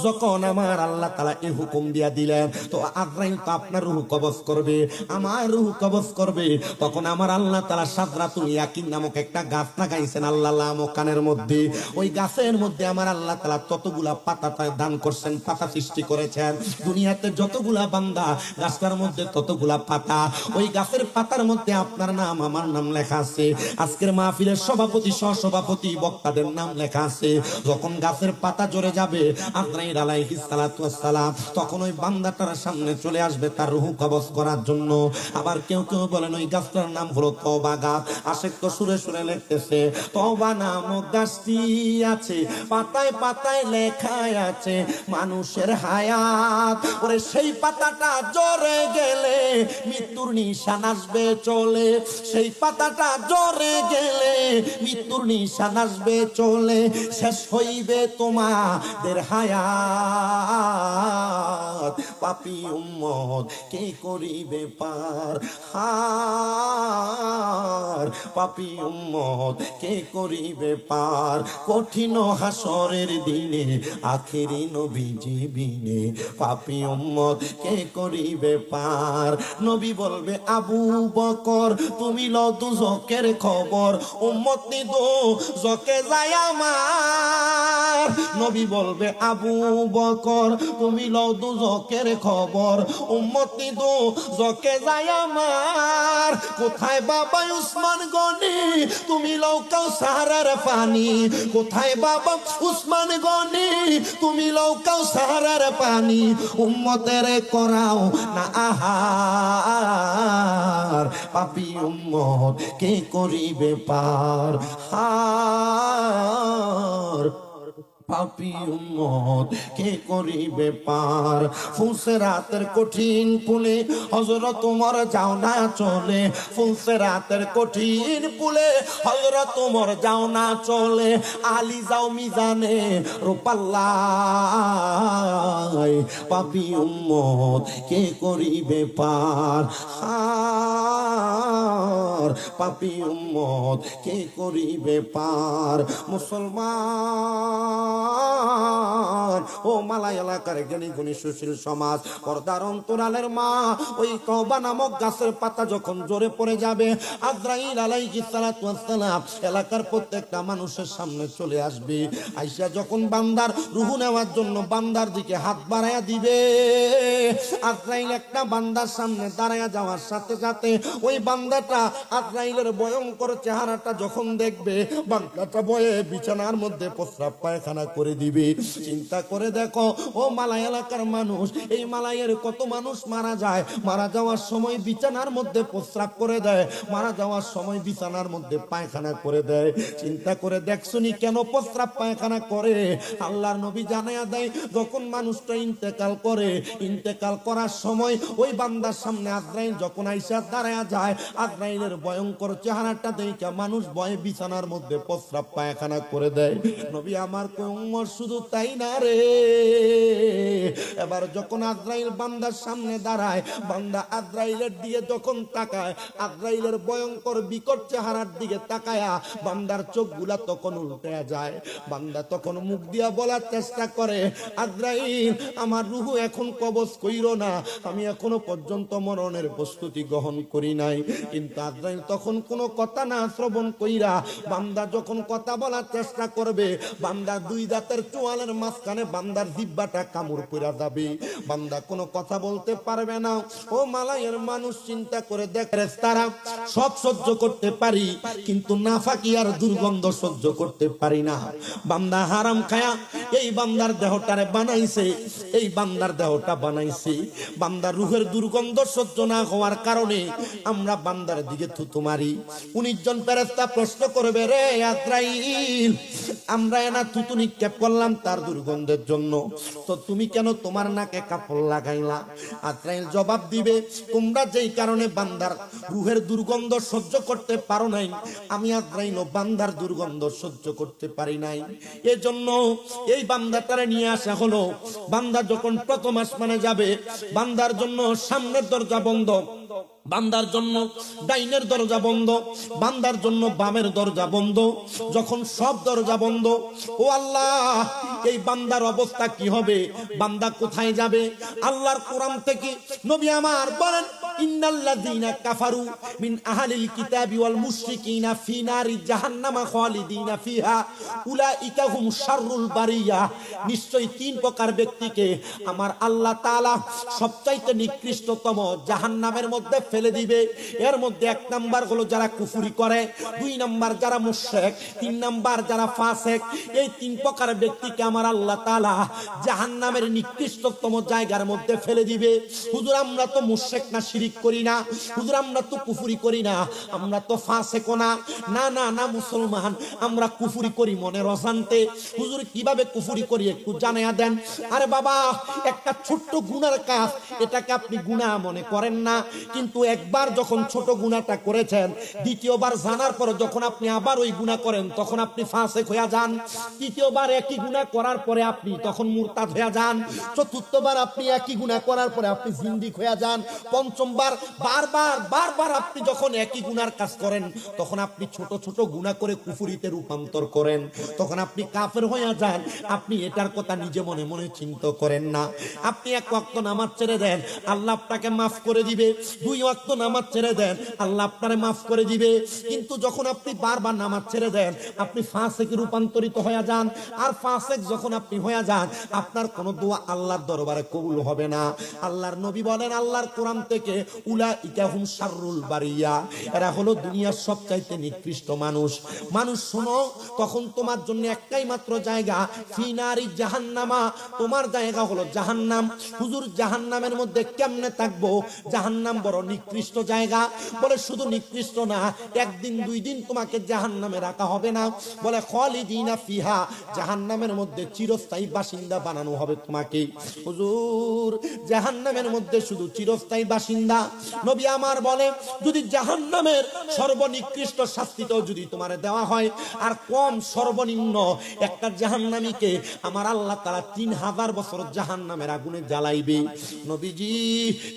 যখন আমার আল্লাহ তাআলা এই হুকুম দিয়া দিলেন, তো আজরাইল তো আপনার রূহ কবজ করবে, আমার রূহ কবজ করবে। তখন আমার আল্লাহ তাআলা সাদরাতুল ইয়াকিন নামক একটা গাছ লাগাইছেন আল্লাহ মকানের মধ্যে। ওই গাছের মধ্যে আমার আল্লাহ তাআলা ততগুলা পাতা দান করছেন, পাতা সৃষ্টি করেছেন। দুনিয়াতে যতগুলা বান্দা, গাছটার মধ্যে ততগুলা পাতা। ওই গাছের পাতার মধ্যে আপনার নাম, আমার নাম লেখা আছে। আজকের মাহফিলের সভাপতি, সহসভাপতি, বক্তাদের নাম লেখা আছে। যখন গাছের পাতা ঝরে যাবে আজরাইল আলাইহিস সালাতু ওয়াস সালাম তখন ওই বান্দাটার সামনে চলে আসবে তার রূহ কবজ করার জন্য। আবার কেউ কেউ বলেন ওই গাছটার নাম হলো তওবা গাছ। আশেক তো সুরে সুরে লিখতেছে, তওবা নামক গাছটি আছে, পাতায় পাতায় লেখা আছে মানুষের হায়াত। ওরে সেই পাতাটা ঝরে গেলে মৃত্যুর নিশান আসবে চলে, সেই পাতাটা ঝরে গেলে মৃত্যুর নিশান আসবে চলে, শেষ হইবে তোমাদের হায়াত, পাপী উম্মত কে করিবে পার। হার পাপী উম্মত কে করিবে পার কঠিন হাসরের দিনে আখেরি নবীজি বিনে পাপী উম্মত কে করিবে পার নবী বলবে আবু বকর তুমি লও দুজকের খবর উম্মত নি দুজকে যায় আমার নবী বলবে আবু বকর তুমি লও দুজকের খবর উম্মত নি দুজকে যায় আমার কোথায় বাবা উসমান গনি তুমি লও কাউসারের পানি কোথায় বাবা উসমান গনি তুমি লও কাউসারের পানি উম্মতের করাও না আহার পাপী উম্মত কে করিবে পার হার পাপী উম্মত কে করিবে পার ফুলসেরাতের কঠিন পুলে হযরত ওমর যাও না চলে ফুলসেরাতের কঠিন পুলে হযরত ওমর যাও না চলে আলী যাও মিজানে রূপাল্লাহ পাপী উম্মত কে করিবে পার হার পাপী উম্মত কে করিবে পার মুসলমান ও মালাই এলাকার জ্ঞানী গুণী সুশীল সমাজ পর্দার অন্তরালের মা ওই তওবা নামক গাছের পাতা যখন জোরে পড়ে যাবে আজরাইল আলাইহিস সালাতু ওয়াস সালাম এলাকার প্রত্যেকটা মানুষের সামনে চলে আসবে আয়েশা যখন বান্দার রূহ নেওয়ার জন্য বান্দার দিকে হাত বাড়ায়া দিবে আজরাইল একটা বান্দার সামনে দাঁড়ায়া যাওয়ার সাথে সাথে ওই বান্দাটা আজরাইলের ভয়ঙ্কর চেহারাটা যখন দেখবে বান্দাটা ভয়ে বিছানার মধ্যে প্রস্রাব পায়খানা করে দিবে চিন্তা করে দেখো ও মালাই এলাকার মানুষ এই মালাইয়ের কত মানুষ মারা যায় মারা যাওয়ার সময় বিছানার মধ্যে প্রস্রাব করে দেয় মারা যাওয়ার সময় বিছানার মধ্যে পায়খানা করে দেয় চিন্তা করে দেখছনি কেন প্রস্রাব পায়খানা করে আল্লাহর নবী জানায়া দেয় যখন মানুষটা ইন্তেকাল করে ইন্তেকাল করার সময় ওই বান্দার সামনে আজরাইল যখন আইসা দাঁড়ায়া যায় আজরাইলের ভয়ঙ্কর চেহারাটা দেখে মানুষ ভয়ে বিছানার মধ্যে প্রস্রাব পায়খানা করে দেয় নবী আমার উম্মত শুধু তাই না রে এবার যখন আজরাইল বান্দার সামনে দাঁড়ায় বান্দা আজরাইলের দিকে যখন তাকায় আজরাইলের ভয়ঙ্কর বিকট চেহারার দিকে তাকায়া বান্দার চোখগুলা তখন উল্টে যায় বান্দা তখন মুখ দিয়া বলার চেষ্টা করে আজরাইল আমার রূহ এখন কবজ কইরো না আমি এখনো পর্যন্ত মরণের প্রস্তুতি গ্রহণ করি নাই কিন্তু আজরাইল তখন কোনো কথা না শ্রবণ কইরা বান্দা যখন কথা বলার চেষ্টা করবে বান্দা দুই দাঁতের চোয়ালের মাঝখানে বান্দার জিহ্বাটা কামড় পড়া যাবে বান্দা কোনো কথা বলতে পারবে না ও মালাইয়ের মানুষ চিন্তা করে দেখ তারা সব সহ্য করতে পারি কিন্তু নাফাকি আর দুর্গন্ধ সহ্য করতে পারি না বান্দা হারাম খায়া এই বান্দার দেহটারে বানাইছে এই বান্দার দেহটা বানাইছে বান্দার রূহের দুর্গন্ধ সহ্য না হওয়ার কারণে আমরা বান্দার দিকে থুতু মারি 19 জন ফেরেশতা প্রশ্ন করবে রে আজরাইল আমরা এনা থুতু নিক্ষেপ করলাম তার দুর্গন্ধের জন্য তো তুমি কেন তোমার নাকে কাপড় লাগাইলা আজরাইল জবাব দিবে তোমরা যেই কারণে বান্দার রূহের দুর্গন্ধ সহ্য করতে পারো নাই আমি আজরাইল বান্দার দুর্গন্ধ সহ্য করতে পারি নাই এজন্য এই বান্দাটারে নিয়ে আসা হলো বান্দা যখন প্রথম আসমানে যাবে বান্দার জন্য সামনের দরজা বন্ধ বান্দার জন্য ডাইনের দরজা বন্ধ বান্দার জন্য বামের দরজা বন্ধ যখন সব দরজা বন্ধ ও আল্লাহ এই বান্দার অবস্থা কি হবে বান্দা কোথায় যাবে আল্লাহর কোরআন থেকে নবী আমার বলেন ইন্নাল্লাযীনা কাফারু মিন আহলিল কিতাবি ওয়াল মুশরিকিনা ফি নারি জাহান্নামা খালিদিনা ফিহা উলাইকা হুম শাররুল বারিয়া নিশ্চয়ই তিন প্রকার ব্যক্তিকে আমার আল্লাহ তাআলা সবচাইতে নিকৃষ্টতম জাহান্নামের মধ্যে ফেলে দিবে এর মধ্যে এক নাম্বার হলো যারা কুফরি করে দুই নাম্বার যারা মুশরিক তিন নাম্বার যারা ফাসিক এই তিন প্রকার ব্যক্তিকে আমার আল্লাহ তাআলা জাহান্নামের নিকৃষ্টতম জায়গার মধ্যে ফেলে দিবে হুজুর আমরা তো মুশরিক না শিরিক করি না হুজুর আমরা তো কুফরি করি না আমরা তো ফাসিক না না না না মুসলমান আমরা কুফরি করি মনের অজান্তে হুজুর কিভাবে কুফরি করি একটু জানায়া দেন আরে বাবা একটা ছোট্ট গুনার কাজ এটাকে আপনি গুনাহ মনে করেন না কিন্তু একবার যখন ছোট গুনাহটা করেছেন, দ্বিতীয়বার জানার পর যখন আপনি আবার ওই গুনাহ করেন তখন আপনি ফাসিক হয়ে যান। তৃতীয়বার একই গুনাহ করার পরে আপনি তখন মুরতাদ হয়ে যান। চতুর্থবার আপনি একই গুনাহ করার পরে আপনি জিন্দিক হয়ে যান। পঞ্চমবার বারবার আপনি যখন একই গুনার কাজ করেন তখন আপনি ছোট ছোট গুনাহ করে কুফরিতে রূপান্তর করেন, তখন আপনি কাফের হয়ে যান। আপনি এটার কথা নিজে মনে মনে চিন্তা করেন না। আপনি এক ওয়াক্ত নামাজ ছেড়ে দেন, আল্লাহ আপনাকে মাফ করে দিবে। দুই ওয়াক্ত নামাজ ছেড়ে দেন, আল্লাহ আপনারে মাফ করে দিবে। কিন্তু যখন আপনি বারবার নামাজ ছেড়ে দেন আপনি ফাসিকে রূপান্তরিত হয়ে যান। আর ফাসিক যখন আপনি হয়ে যান আপনার কোনো দোয়া আল্লাহর দরবারে কবুল হবে না। আল্লাহর নবী বলেন আল্লাহর কোরআন থেকে, উলাইকা হুম শাররুল বারিয়া, এরা হলো দুনিয়ার সবচাইতে নিকৃষ্ট মানুষ। মানুষ শোনো, তখন তোমার জন্য একটাই মাত্র জায়গা, ফিনারি জাহান্নামা, তোমার জায়গা হলো জাহান্নাম। হুজুর জাহান্নামের মধ্যে কেমনে থাকবো? জাহান্নাম বড় নিকৃষ্ট জায়গা। বলে শুধু নিকৃষ্ট না, একদিন দুই দিন তোমাকে জাহান্নামে রাখা হবে না। বলে খালিদিনা ফিহা, জাহান্নামের মধ্যে চিরস্থায়ী বাসিন্দা বানানো হবে তোমাকে। হুজুর জাহান্নামের মধ্যে শুধু চিরস্থায়ী বাসিন্দা? নবী আমার বলে যদি জাহান্নামের সর্বনিকৃষ্ট শাস্তিটাও যদি তোমার দেওয়া হয়, আর কম সর্বনিম্ন একটা জাহান্নামীকে আমার আল্লাহ তাআলা 3000 বছর জাহান্নামের আগুনে জ্বালাইবে। নবীজি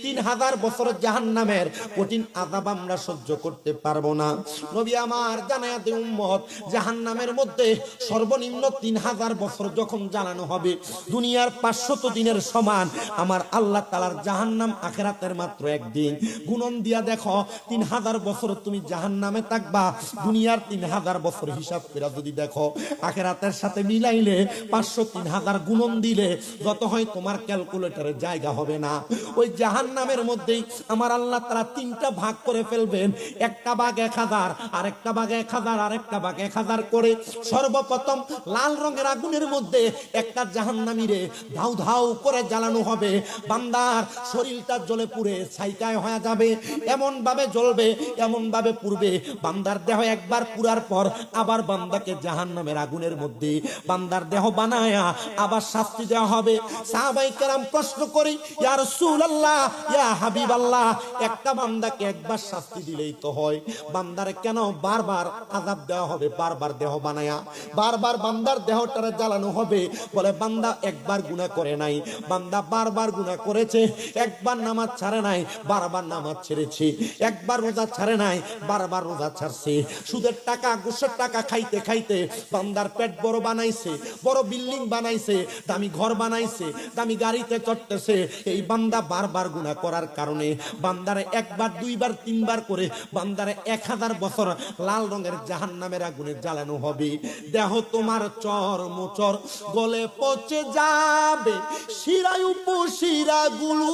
3000 বছর জাহান্নামের কঠিন আযাব আমরা সহ্য করতে পারবো না। নবী আমার জানায়া দে উম্মত, জাহান্নামের মধ্যে সর্বনিম্ন 3000 বছর যখন জ্বালানো হবে, দুনিয়ার 500 দিনের সমান আমার আল্লাহ তাআলার জাহান্নাম আখিরাতের মাত্র একদিন। গুণন দিয়া দেখো, 3000 বছর তুমি জাহান্নামে থাকবা, দুনিয়ার 3000 বছর হিসাব করে যদি দেখো, আখিরাতের সাথে মিলাইলে 500 3000 গুণন দিলে যত হয় তোমার ক্যালকুলেটরে জায়গা হবে না। ওই জাহান্নামের মধ্যেই আমার আল্লাহ তাআলা 3টা ভাগ করে ফেলবেন, একটা ভাগ 1000, আরেকটা ভাগ 1000, আরেকটা ভাগ 1000 করে। সর্বপ্রথম লাল রঙের আগুনের মধ্যে একটা জাহান্নামীরে ধাউ ধাউ করে জ্বালানো হবে। বান্দার শরীরটা জ্বলে পুড়ে ছাইকায় হয়ে যাবে, এমন ভাবে জ্বলবে, এমন ভাবে পুড়বে। বান্দার দেহ একবার পুরার পর আবার বান্দাকে জাহান্নামের আগুনের মধ্যে বান্দার দেহ বানায়া আবার শাস্তি দেওয়া হবে। সাহাবায়ে কেরাম প্রশ্ন করি, ইয়া রাসূলুল্লাহ, ইয়া হাবিবাল্লাহ, একটা বান্দাকে একবার শাস্তি দিলেই তো হয়, বান্দারে কেন বারবার আযাব দেওয়া হবে? বারবার দেহ বানায়া বারবার বান্দার দেহটারে জ্বালানো হবে। বলে বান্দা একবার গুনাহ করে নাই, বান্দা বারবার গুনাহ করেছে। একবার নামাজ ছাড়ে নাই, বারবার নামাজ ছেড়েছে। একবার রোজা ছাড়ে নাই, বারবার রোজা ছাড়ছে। সুদের টাকা ঘুষের টাকা খাইতে খাইতে বান্দার পেট বড় বানাইছে, বড় বিল্ডিং বানাইছে, দামি ঘর বানাইছে, দামি গাড়িতে চড়তেছে। এই বান্দা বারবার গুনাহ করার কারণে বান্দারে একবার দুইবার তিনবার করে বান্দারে 1000 বছর লাল রঙের জাহান্নামের আগুনে জ্বালানো হবে। দেহ তোমার চর্মচর গলে পচে যাবে, শিরায় উপশিরা গুলো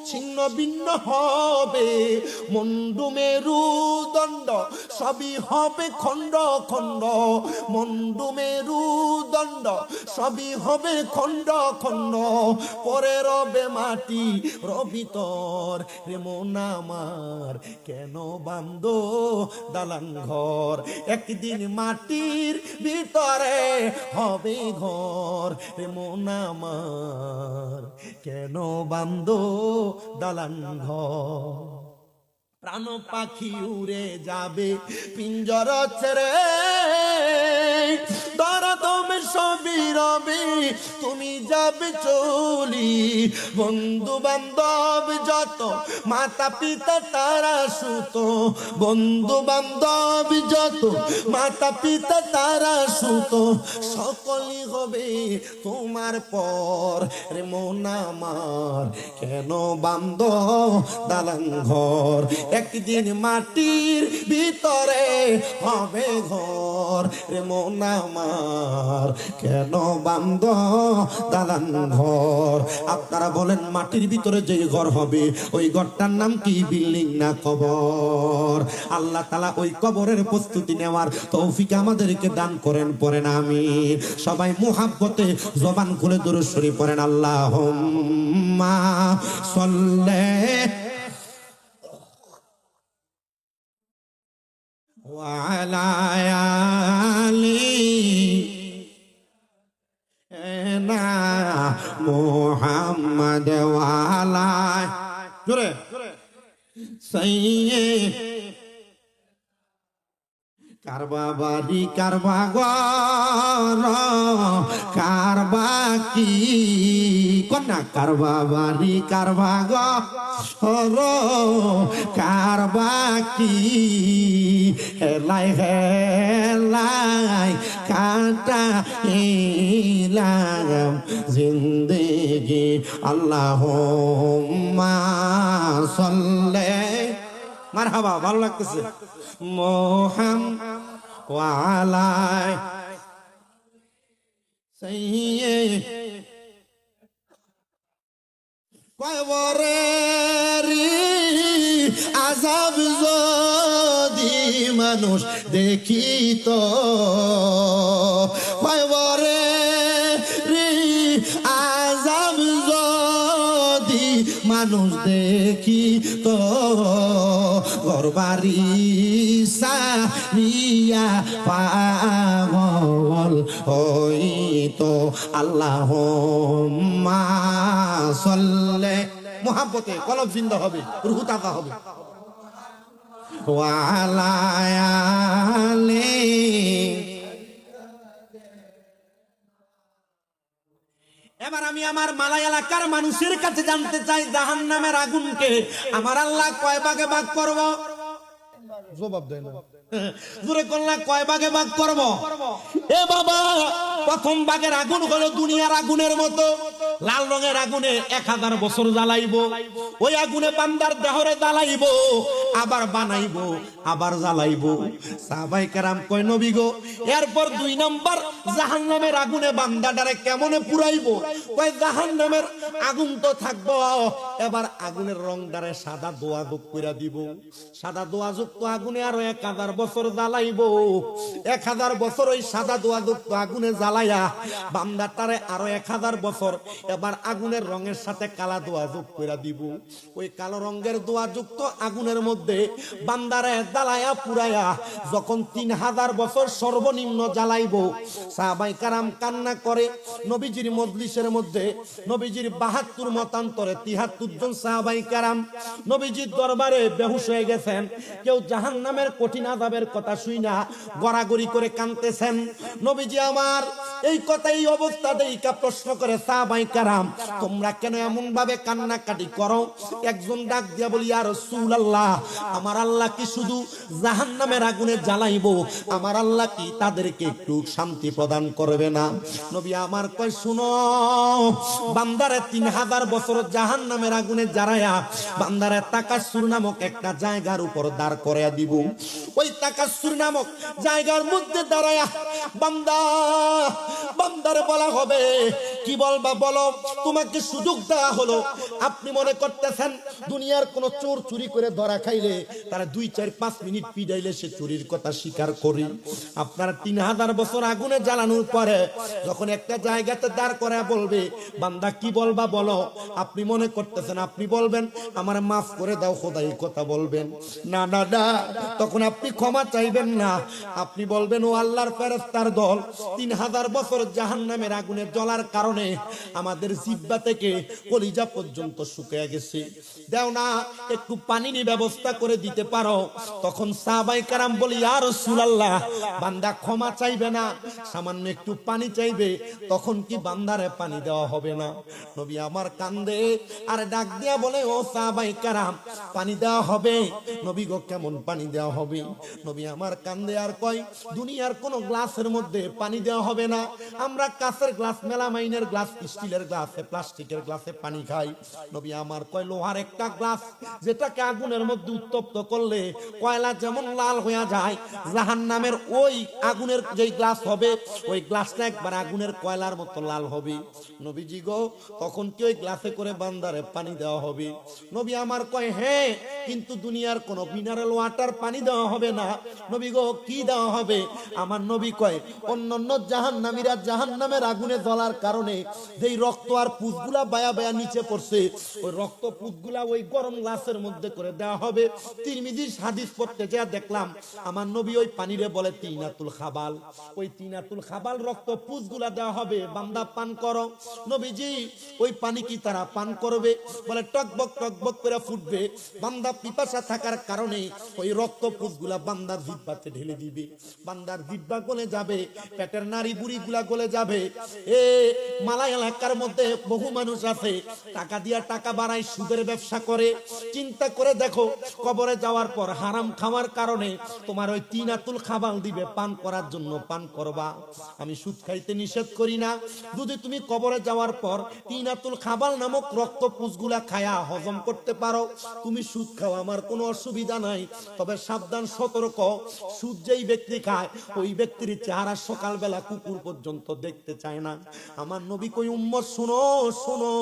ছিন্ন ভিন্ন হবে, মুন্ডু মেরুদণ্ড সবই হবে খণ্ড খণ্ড, মুন্ডু মেরুদণ্ড সবই হবে খণ্ড খণ্ড, পরে রবে মাটি রবিতর, রে মন আমার কেন বান্দো দালান ঘর, একদিন মাটির ভিতরে হবে ঘর, রে মন আমার কেন বান্দো দালান ঘর। প্রাণ পাখি উড়ে যাবে পিঞ্জর ছেড়ে, দরদমে সবই রবে তুমি যাবে চলি, বন্ধু বান্ধব যত মাতা পিতা তারা সুত, বন্ধু বান্ধব যত মাতা পিতা তারা সুত, সকলই হবে তোমার পর, রে মন আমার কেন বান্দ দালান ঘর, একদিন মাটির ভিতরে হবে ঘর, রে মন আমার কেন বান্দ দালান ঘর। আপনারা বলেন মাটির ভিতরে যে ঘর হবে ওই ঘরটার নাম কি? বিল্ডিং না কবর? আল্লাহ তাআলা ওই কবরের প্রস্তুতি নেওয়ার তৌফিক আমাদেরকে দান করেন। পড়েন আমিন। সবাই মুহাব্বতে জবান খুলে দুরূদ শরীফ পড়েন, আল্লাহুম্মা সাল্লি ওয়া আলা আলি না মুহাম্মদ ওয়া আলা, জোরে সাইয়ে কারবা বাড়ি কারবা ঘর কারবা কি কন্যা কারবা বাড়ি কারবা ঘর কারবা কি হেলাই হেলাই কাটা ইলাম জিন্দেগি আল্লাহুম্মা সাল্লি মারহাবা ভালো লাগতেছে মোহাম্মদ ওয়া আলা সাইয়্যিদ কবরেরি আযাব যদি মানুষ দেখিত কবরেরি আযাব যদি মানুষ দেখিত ঘরবাড়ি সারিয়া পাগল হইতো আল্লাহুম্মা সাল্লি মুহাব্বতে কলব জিন্দা হবে রূহ তাজা হবে ওয়া আলা আলি এবার আমি আমার মালাই এলাকার মানুষের কাছে জানতে চাই জাহান্নামের আগুনকে আমার আল্লাহ কয় ভাগে ভাগ করব জবাব দেয় না জোরে করলা কয় ভাগে ভাগ করব এ বাবা প্রথম ভাগের আগুন হলো দুনিয়ার আগুনের মতো লাল রঙের আগুনে 1000 বছর জ্বালাইবো ওই আগুনে বান্দার দেহরে জ্বালাইবো আবার বানাইবো আবার জ্বালাইবো সাহাবায়ে কেরাম কয় নবী গো এরপর 2 নাম্বার জাহান্নামের আগুনে বান্দাটারে কেমনে পুরাইবো কয় জাহান্নামের আগুন তো থাকবো এবার আগুনের রংটারে সাদা দোয়াজুক কইরা দিব সাদা দোয়াযুক্ত আগুনে আরো 1000 বছর জ্বালাইবো 1000 বছর ওই সাদা দোয়াযুক্ত আগুনে জ্বালাইয়া বান্দাটারে আরো 1000 বছর এবার আগুনের রঙের সাথে কালা দোয়াযুক্ত কইরা দিব ওই কালো রঙের দোয়াযুক্ত আগুনের মধ্যে বান্দারে জ্বালায়া পুরায়া যখন 3000 বছর সর্বনিম্ন জ্বালাইবো সাহাবায়ে কেরাম কান্না করে নবীজির মজলিসের মধ্যে নবীজির 72 মতান্তরে 73 জন সাহাবায়ে কেরাম নবীজির দরবারে বেহুশ হয়ে গেছেন কেউ জাহান্নামের কঠিন আযাবের কথা শুইনা গড়াগড়ি করে কাঁদতেছেন নবীজি আমার এই কথাই অবস্থা দেইকা প্রশ্ন করে সাহাবায়ে কেরাম তোমরা কেন এমন ভাবে কান্নাকাটি করো একজন ডাক দিয়া বলি ইয়া রাসূলুল্লাহ আমার আল্লাহ কি শুধু জাহান্নামের আগুনে জ্বালাইবো আমার আল্লাহ কি তাদেরকে একটু শান্তি প্রদান করবে না নবী আমার কয় শুনো বান্দারে 3000 বছর জাহান্নামের আগুনে জ্বালায়া বান্দারে তাকাসসুর নামক একটা জায়গার উপর দাঁড় করায়া দিব ওই তাকাসসুর নামক জায়গার মধ্যে দাঁড়ায়া বান্দারে বলা হবে কি বলবা বলো তোমাকে সুযোগ দেওয়া হলো আপনি মনে করতেছেন দুনিয়ার কোন চোর চুরি করে ধরা খাইলে তারা 2-4-5 মিনিট পিটাইলে সে চুরির কথা স্বীকার করি আপনারা 3000 বছর আগুনে জ্বালানোর পরে যখন একটা জায়গাতে দাঁড় করায় বলবে বান্দা কি বলবা বলো আপনি মনে করতেছেন আপনি বলবেন আমার মাফ করে দাও খোদা এই কথা বলবেন না না না তখন আপনি ক্ষমা চাইবেন না আপনি বলবেন ও আল্লাহর ফেরেশতার দল 3000 বছর জাহান্নামের আগুনে জ্বলার কারণে আমাদের জিহ্বা থেকে কলিজা পর্যন্ত শুকিয়ে গেছে দাও না একটু পানির ব্যবস্থা করে দিতে পারো তখন সাহাবায়ে কেরাম বলি ইয়া রাসূলুল্লাহ বান্দা ক্ষমা চাইবে না সামান্য একটু পানি চাইবে তখন কি বান্দারে পানি দেওয়া হবে না নবী আমার কান্দে আর ডাক দিয়া বলে ও সাহাবায়ে কেরাম পানি দেওয়া হবে নবী গো কেমন পানি দেওয়া হবে নবী আমার কান্দে আর কয় দুনিয়ার কোন গ্লাসের মধ্যে পানি দেওয়া হবে না আমরা কাঁচের গ্লাস মেলামাইনের গ্লাস স্টিলের গ্লাসে প্লাস্টিকের গ্লাসে পানি খাই নবী আমার কয় লোহার একটা গ্লাস যেটাকে আগুনের মধ্যে উত্তপ্ত করলে কয়লা যেমন লাল হয়ে যায় জাহান্নামের ওই আগুনের যেই গ্লাস হবে ওই গ্লাসটা একবার আগুনের কয়লার মতো লাল হবে নবীজি গো তখন কি ওই গ্লাসে করে বান্দারে পানি দেওয়া হবে নবী আমার কয় হ্যাঁ কিন্তু দুনিয়ার কোন মিনারেল ওয়াটার পানি দেওয়া হবে না নবী গো কি দেওয়া হবে আমার নবী কয় অন্যান্য জাহান্নামীরা জাহান্নামের আগুনে জ্বলার কারণে কারণে যেই রক্ত আর পুঁজগুলা বায়া বায়া নিচে পড়ছে, ওই রক্ত পুঁজগুলা ওই গরম গ্লাসের মধ্যে করে দেওয়া হবে। তিরমিজির হাদিস পড়তে যা দেখলাম আমার নবী ওই পানিরে বলে তিনাতুল খাবাল। ওই তিনাতুল খাবাল রক্ত পুঁজগুলা দেওয়া হবে, বান্দা পান করো। নবীজি ওই পানি কি তারা পান করবে? বলে টকবক টকবক করে ফুটবে। বান্দা পিপাসা থাকার কারণে ওই রক্ত পুঁজগুলা বান্দার জিহ্বাতে ঢেলে দিবে। বান্দার জিহ্বা গলে যাবে, পেটের নাড়ি বুড়ি গুলা গলে যাবে। এ মালাই এলাকার মধ্যে বহু মানুষ আছে টাকা দিয়া টাকা বাড়ায়, সুদের ব্যবসা করে। চিন্তা করে দেখো, কবরে যাওয়ার পর হারাম খাওয়ার কারণে তোমার ওই তিনাতুল খাবাল দিবে পান করার জন্য, পান করবা। আমি সুদ খাইতে নিষেধ করি না, যদি তুমি কবরে যাওয়ার পর তিনাতুল খাবাল নামক রক্ত পুঁজগুলা খায়া হজম করতে পারো, তুমি সুদ খাও, আমার কোনো অসুবিধা নাই। তবে সাবধান, সতর্ক, সুদ যেই ব্যক্তি খায় ওই ব্যক্তির চেহারা সকালবেলা কুকুর পর্যন্ত দেখতে চায় না। আমার নবী কই উম্মত শোনো শোনো,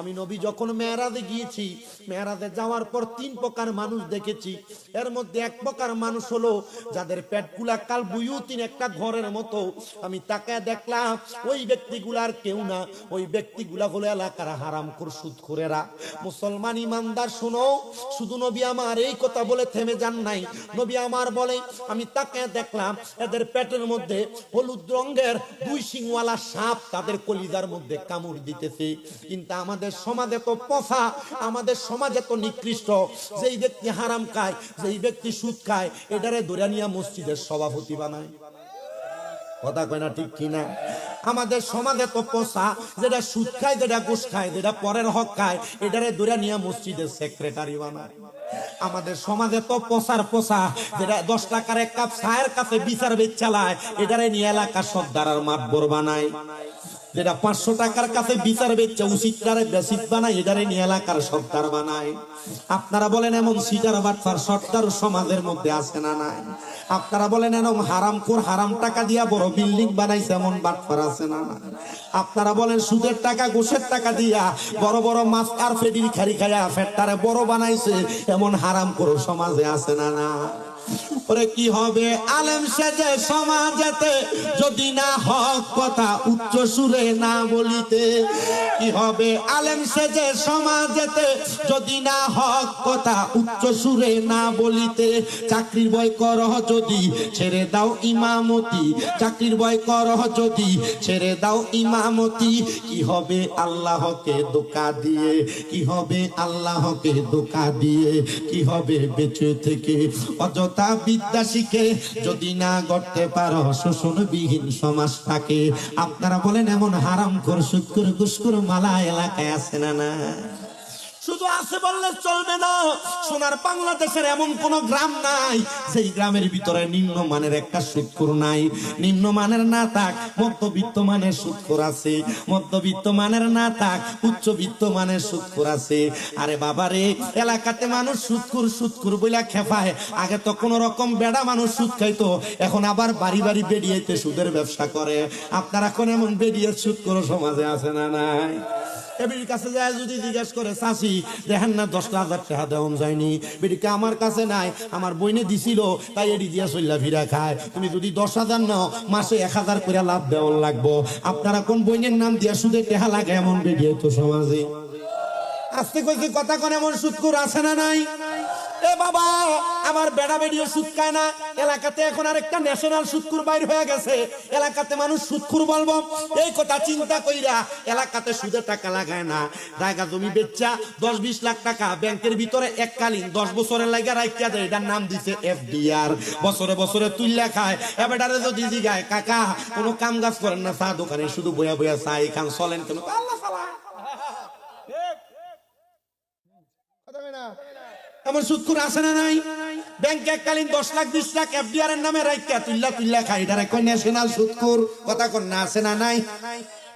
আমি নবী যখন মেরাজে গিয়েছি, মেরাজে যাওয়ার পর 3 প্রকার মানুষ দেখেছি। এর মধ্যে এক প্রকার মানুষ হলো যাদের পেটগুলা কাল বুয়ুতিন, একটা ঘরের মতো। আমি তাকায় দেখলাম ওই ব্যক্তিগুলার কেউ না, ওই ব্যক্তিগুলা হলো এলাকার হারামখোর সুদখোরেরা। মুসলমান ইমানদার শোনো, শুধু নবী আমার এই কথা বলে থেমে যান নাই। নবী আমার বলে আমি তাকায় দেখলাম এদের পেটের মধ্যে হলুদ রঙের 2 শিংওয়ালা সাপ তাদের কলিজার মধ্যে কামড় দিতেছে। কিন্তু আমাদের সমাজে তো পচা, আমাদের সমাজে তো নিকৃষ্ট। যেই ব্যক্তি হারাম খায়, যেই ব্যক্তি সুদ খায়, এটারে ধরে নিয়ে মসজিদের সভাপতি বানায়। কথা কয় না ঠিক কিনা? আমাদের সমাজে তো পচা, যেটা সুদ খায়, যেটা ঘুষ খায়, যেটা পরের হক খায়, এটারে ধরে নিয়ে মসজিদের সেক্রেটারি বানায়। আমাদের সমাজে তো পচার পচা, যেটা 10 টাকার এক কাপ চায়ের কাছে বিচার বেচ চালায়, এটারে নিয়ে এলাকার সর্দার আর মাতবর বানায়। যেটা 500 টাকার কাছে বিচার বেচছে উচিতটারে বেসিক বানায়, এটারে নিয়ে এলাকার সর্দার বানায়। আপনারা বলেন এমন সিটার বাটফার সর্দার সমাজের মধ্যে আছে না নাই? আপনারা বলেন এরকম হারামখোর, হারাম টাকা দিয়া বড় বিল্ডিং বানাইছে এমন বাটফার আছে না নাই? আপনারা বলেন সুদের টাকা ঘুষের টাকা দিয়া বড় বড় মাছ আর ফেডির খারি খায়া ফেটটারে বড় বানাইছে এমন হারামখোর সমাজে আছে না না? ওরে কি হবে আলেম সেজে সমাজেতে যদি না হক কথা উচ্চ সুরে না বলিতে? কি হবে আলেম সেজে সমাজেতে যদি না হক কথা উচ্চ সুরে না বলিতে? চাকরির ভয় করহ যদি ছেড়ে দাও ইমামতি, চাকরির ভয় করহ যদি ছেড়ে দাও ইমামতি। কি হবে আল্লাহকে ধোঁকা দিয়ে, কি হবে আল্লাহকে ধোঁকা দিয়ে? কি হবে বেঁচে থেকে অযথা বিদ্যা শিখে যদি না গড়তে পারো শোষণবিহীন সমাজটাকে? আপনারা বলেন এমন হারামখোর, সুদখোর, ঘুষখোর মালা এলাকায় আছে না না? শুধু আছে বললে চলবে না। সোনার বাংলাদেশের এমন কোন গ্রাম নাই সেই গ্রামের ভিতরে নিম্নমানের একটা সুদখোর নাই। নিম্নমানের না থাক মধ্যবিত্ত মানের সুদখোর আছে, মধ্যবিত্ত মানের না থাক উচ্চবিত্ত মানের সুদখোর আছে। আরে বাবারে, এলাকাতে মানুষ সুদখোর সুদখোর বইলা খেপায়। আগে তো কোন রকম বেড়া মানুষ সুদ খাইতো, এখন আবার বাড়ি বাড়ি বেরিয়েতে সুদের ব্যবসা করে। আপনারা কোন এমন বেরিয়ে সুদখোর সমাজে আছে না নাই? এবির কাছে যায় যদি জিজ্ঞেস করে চাচি দেখেন না 10,000 টাকা দেওয়া যায়নি, বেটিকে আমার কাছে নাই, আমার বইনে দিছিল তাই এটি দিয়া চল্লা ফিরা খায়। তুমি যদি 10,000 নাও মাসে 1,000 করে লাভ দেওয়ার লাগবো। আপনারা কোন বইনের নাম দিয়া সুদে টেহা লাগে এমন বেরিয়ে তো সমাজে। আস্তে কইছি কথা কোন এমন সুদখোর আছে না নাই? এ বাবা, আমার বেড়া বেড়িও সুদ খায় না। এলাকাতে এখন আরেকটা ন্যাশনাল সুদখোর বাইর হয়ে গেছে। এলাকাতে মানুষ সুদখোর বলবো, এই কথা চিন্তা কইরা এলাকাতে সুদের টাকা লাগায় না। জায়গা জমি বেচা 10-20 লাখ টাকা ব্যাংকের ভিতরে এককালীন 10 বছরের লাগা রাখিয়া দেয়, এটার নাম দিছে এফডিআর। বছরে বছরে তুইলা খায়। এবারে যদি জিগায় কাকা কোনো কাম কাজ করেন না, চা দোকানে শুধু বইয়া বইয়া চাই খান, চলেন কেন? আল্লাহ সালা এমন সুদখোর আছে না নাই? ব্যাংকে এককালীন 10 লাখ 20 লাখ এফডিআর এর নামে রাখিয়া তুইলা তুইলা খায়, এটারে কয় ন্যাশনাল সুদখোর। কথা কোন না আছে না নাই?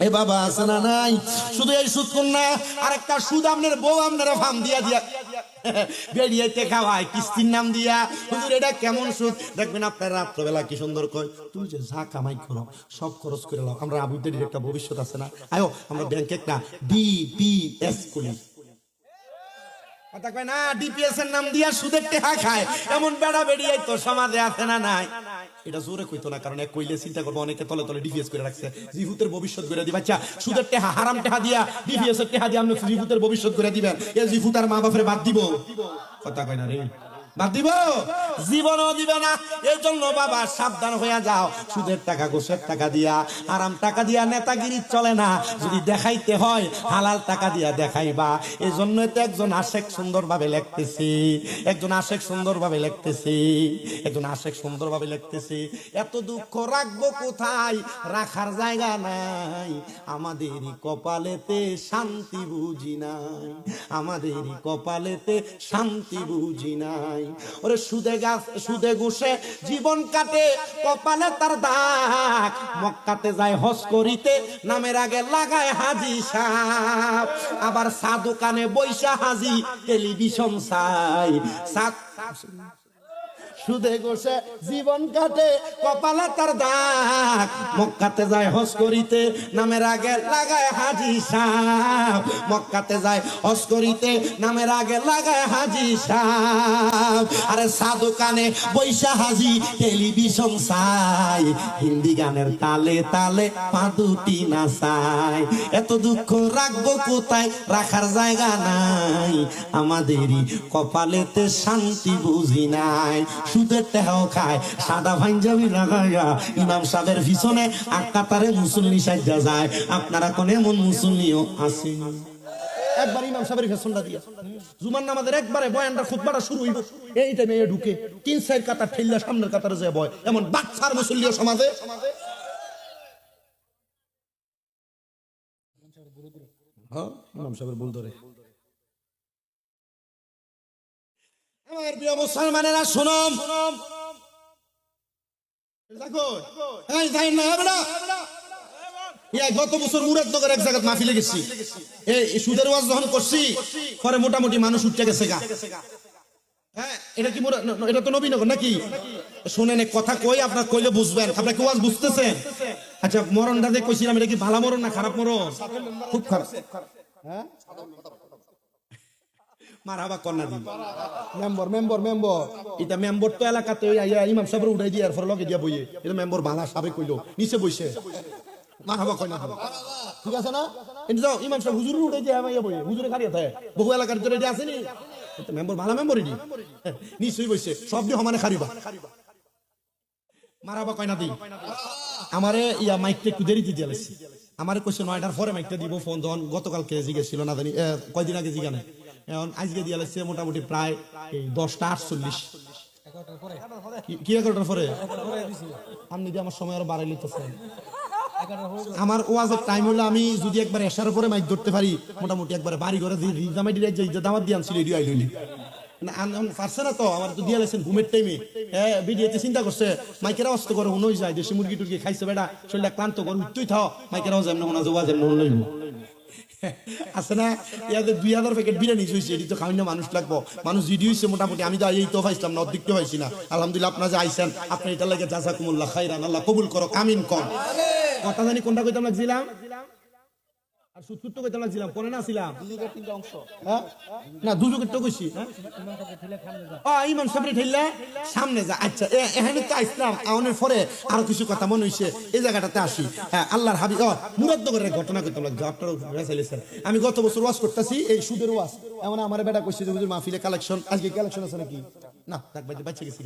এ বাবা আছে না নাই? শুধু এই সুদখোর না, আরেকটা সুদ আপনার বউ আপনারা ফার্ম দিয়া দিয়া বেরিয়েতে খাওয়ায় কিস্তির নাম দিয়া। হুজুর এটা কেমন সুদ? দেখবেন আপনার রাত্রবেলা কি সুন্দর কয়, তুই যে যা কামাই করো সব খরচ করে নাও, আমরা আবুদের একটা ভবিষ্যৎ আছে না, আয়ো আমরা ব্যাংকে একটা ডিপিএস খুলি। কথা কয় না, ডিপিএস এর নাম দিয়া সুদের টাকা খায় এমন বেড়া বেরিয়ে তো সমাজে আছে না নাই? এটা জোরে কইতো না, কারণ এক কইলে চিন্তা করবো অনেকে তলে তলে ডিভিএস করে রাখছে, জিহুতের ভবিষ্যৎ করে দিবা। আচ্ছা, সুদের টেহা হারাম টেহা দিয়া ডিভিএস এর টেহা দিয়া আপনি জিহুতের ভবিষ্যৎ করে দিবেন, এই জিহুত আর মা বাপরে বাদ দিব? কথা কয় না রে, বাদ দিব? জীবনও দিবে না। এই জন্য বাবা সাবধান হইয়া যাও, সুদের টাকা ঘুষের টাকা দিয়া আরাম টাকা দিয়া নেতাগিরি চলে না, যদি দেখাইতে হয় হালাল টাকা দিয়া দেখাইবা। এই জন্য তো একজন আশেক সুন্দরভাবে লিখতেছি, একজন আশেক সুন্দরভাবে লিখতেছি, একজন আশেক সুন্দরভাবে লিখতেছি, এত দুঃখ রাখবো কোথায়, রাখার জায়গা নাই, আমাদেরই কপালেতে শান্তি বুঝি নাই, আমাদেরই কপালেতে শান্তি বুঝি নাই। ওরে সুদে গাছ সুদে ঘুষে জীবন কাটে, কপালে তার দাগ, মক্কাতে যায় হজ করিতে নামের আগে লাগায় হাজি সাহেব, আবার চা দোকানে বৈশা হাজি টেলিভিশন চাই। সুদে ঘুষে জীবন কাটে, কপালে তার দাগ, মক্কাতে যায় হজ করিতে নামের আগে লাগায় হাজি সাহেব, মক্কাতে যায় হজ করিতে নামের আগে লাগায় হাজি সাহেব, আরে সাধু কানে বৈশা হাজি টেলিভিশন চাই, হিন্দি গানের তালে তালে পা দুটি নাচাই। এত দুঃখ রাখবো কোথায়, রাখার জায়গা নাই, আমাদেরই কপালেতে শান্তি বুঝি নাই। সুদের টেহাও খায়, সাদা পাঞ্জাবি লাগাইয়া ইমাম সাহেবের পিছনে আকাতারে মুসল্লি সাজ্জা যায়। আপনারা কোন এমন মুসল্লিও আছেন? একবার ইমাম সাহেবের ফেশনটা দিয়া জুমার নামাজের একবারে বয়ানটা খুতবাটা শুরু হইব, এই টাইমে ঢুকে তিন চার কাতার ঠেললা সামনের কাতারে যায় বয়, এমন বাচ্চার মুসল্লিও সমাজে। হ্যাঁ, ইমাম সাহেবের ভুল ধরে। আমার প্রিয় মুসলমানেরা শুনুন, গত বছর মুরাদনগর এক জায়গায় মাহফিলে গেছি, এই সুদের ওয়াজ যখন করছি পরে মোটামুটি মানুষ উঠতে গেছে গা। হ্যাঁ, এটা কি এটা তো নবীনগর নাকি? শুনেন কথা কই, আপনার কইলে বুঝবেন, আপনার কি ওয়াজ বুঝতেছেন? আচ্ছা, মরণটা যে কইছিলাম এটা কি ভালো মরণ না খারাপ মরণ? খুব খারাপ। হ্যাঁ, মারহাবা কন্যা দিন মেম্বার মেম্বার মেম্বার এটা মেম্বার তো এলাকাতে ইমাম সাহেব উঠাই দিয়ে এরপর লগে দিয়া বইয়ে এটা মেম্বার বালা সাবে কইলো নিচে বইছে মারহাবা কন্যা দিন, ঠিক আছে না? কিন্তু যাও ইমাম সাহেব হুজুর উঠাই দিয়ে আমায় বইয়ে হুজুরে খাড়িয়ে থাকে, বহু এলাকার ভিতরে এটা আছে নি, এটা মেম্বার ভালো মেম্বার এটি নিচেই বইছে, সব দিয়ে সমানে খারিবা মারহাবা কন্যা দিন। আমারে ইয়া মাইকটা একটু দেরিতে দিয়ে লাগছে, আমারে কইছে 9টার পরে মাইকটা দিব, ফোন যখন গতকালকে জিজ্ঞেস না জানি কয়দিন আগে জিজ্ঞানে, এখন আজকে দিয়ে লাগছে মোটামুটি প্রায় 10:48। কি 11টার পরে? আপনি দিয়ে আমার সময় আরো বাড়াই লিতেছেন। আমার ওয়াজের টাইম হলো আমি যদি একবার এশার পরে মাইক ধরতে পারি, মোটামুটি একবার বাড়ি ঘরে দামাত দিয়ে আনছিল এডিও আইলি পারছে না তো, আমার তো দিয়ে লাগছেন ঘুমের টাইমে। হ্যাঁ, ভিডিওতে চিন্তা করছে মাইকের আওয়াজ তো করে হুনই যায়, দেশি মুরগি টুরগি খাইছে বেটা, শরীরটা ক্লান্ত করে উঠতেই থাও, মাইকের আওয়াজ এমন হোনা যাওয়া যেমন হইব আছে না? ইয়াদের 2000 প্যাকেট বিরিয়ানি হয়েছে, এটি তো খাওয়ানো মানুষ লাগবো, মানুষ জিডি হয়েছে মোটামুটি, আমি তো এই তো পাইছিলাম না, অর্ধেক তো পাইছি না। আলহামদুলিল্লাহ আপনারা যে আইসেন, আপনি এটা লাগে জাযাকুমুল্লাহ খাইরান, আল্লাহ কবুল করো, আমিন কর। কথা জানি কোনটা কইতাম লাগছিলাম, আর সুৎকুট কইতাম লাগছিলাম, কোনে না ছিলাম হ্যাঁ না দুজকের তো কইছি ইমাম সাহেবের ঠেললে সামনে যা। আচ্ছা, এখানে তো আসলাম, আওনের পরে আরো কিছু কথা মনে হইছে, এই জায়গাটাতে আসি। হ্যাঁ, আল্লাহর হাবিব মুরাদনগরের ঘটনা কইতাম লাগছে, আপনারা চাইলেছেন। আমি গত বছর ওয়াজ করতেছি, এই সুদের ওয়াজ, এমন আমার বেটা কইছে যে হুজুর মাহফিলে কালেকশন, আজকে কালেকশন আছে নাকি? না, বাচ্চা গেছি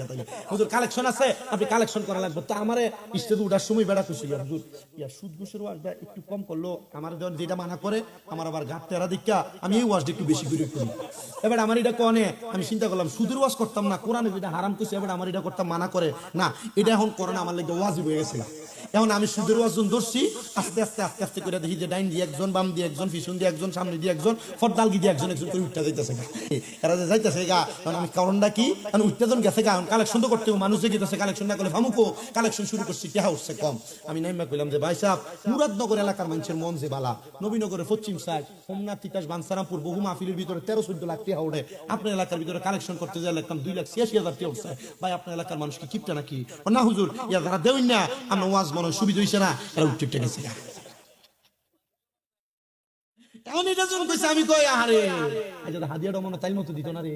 হুজুর কালেকশন আছে, আপনি কালেকশন করা লাগবে। তো আমার স্টেজে উঠার সময় বেড়া খুশি, হুজুর ইয়া সুদ ঘুষের ওয়াজটা একটু কম করলো, আমার যেটা মানা করে আমার আবার ঘাট তেরা দীক্ষা, আমি এই ওয়াজটা একটু বেশি করে করি। এবার আমার এটা কনে, আমি চিন্তা করলাম সুদের ওয়াজ করতাম না, কোরআনে যেটা হারাম করছে, এবার আমার এটা করতাম মানা করে না, এটা এখন করে না, আমার লাগে ওয়াজিব হয়ে গেছে। এখন আমি সুদের ওয়াজ ধরছি, আস্তে আস্তে আস্তে আস্তে করে দেখি যে ডাইন দিয়ে একজন, বাম দিয়ে একজন, পিছন দিয়ে একজন, সামনে দিয়ে একজন, ফরদালগি দিয়ে একজন একজন করে উঠতে যাইতেছে এরা যে যাইতেছে গা। আমি কারণটা কি, মানে উত্তেজন গেছে গা, কালেকশন তো করতে মানুষ যে গেছে, কালেকশন না করলে ভামুকো কালেকশন শুরু করছি, টেহা উঠছে কম। আমি নাইমা কইলাম যে ভাই সাহেব, মুরাদনগর এলাকার মানুষের মন যে বালা, নবীনগরের পশ্চিম সাইড, সোমনাথ, তিতাস, বানসারামপুর, বহু মাহফিলের ভিতরে 13-14 লাখ টেহা ওঠে, আপনার এলাকার ভিতরে কালেকশন করতে যাই লাগতাম 2,86,000 টেহা উঠছে। ভাই আপনার এলাকার মানুষ কি কিপটা নাকি? না হুজুর, ইয়া যারা দেউন না আমরা ওয়াজ মনে সুবিধা হইছে না, এরা উঠতে গেছে। এমন এটা জন কইছে, আমি কই আরে হাদিয়াটা মনে তাই মতো দিত না রে।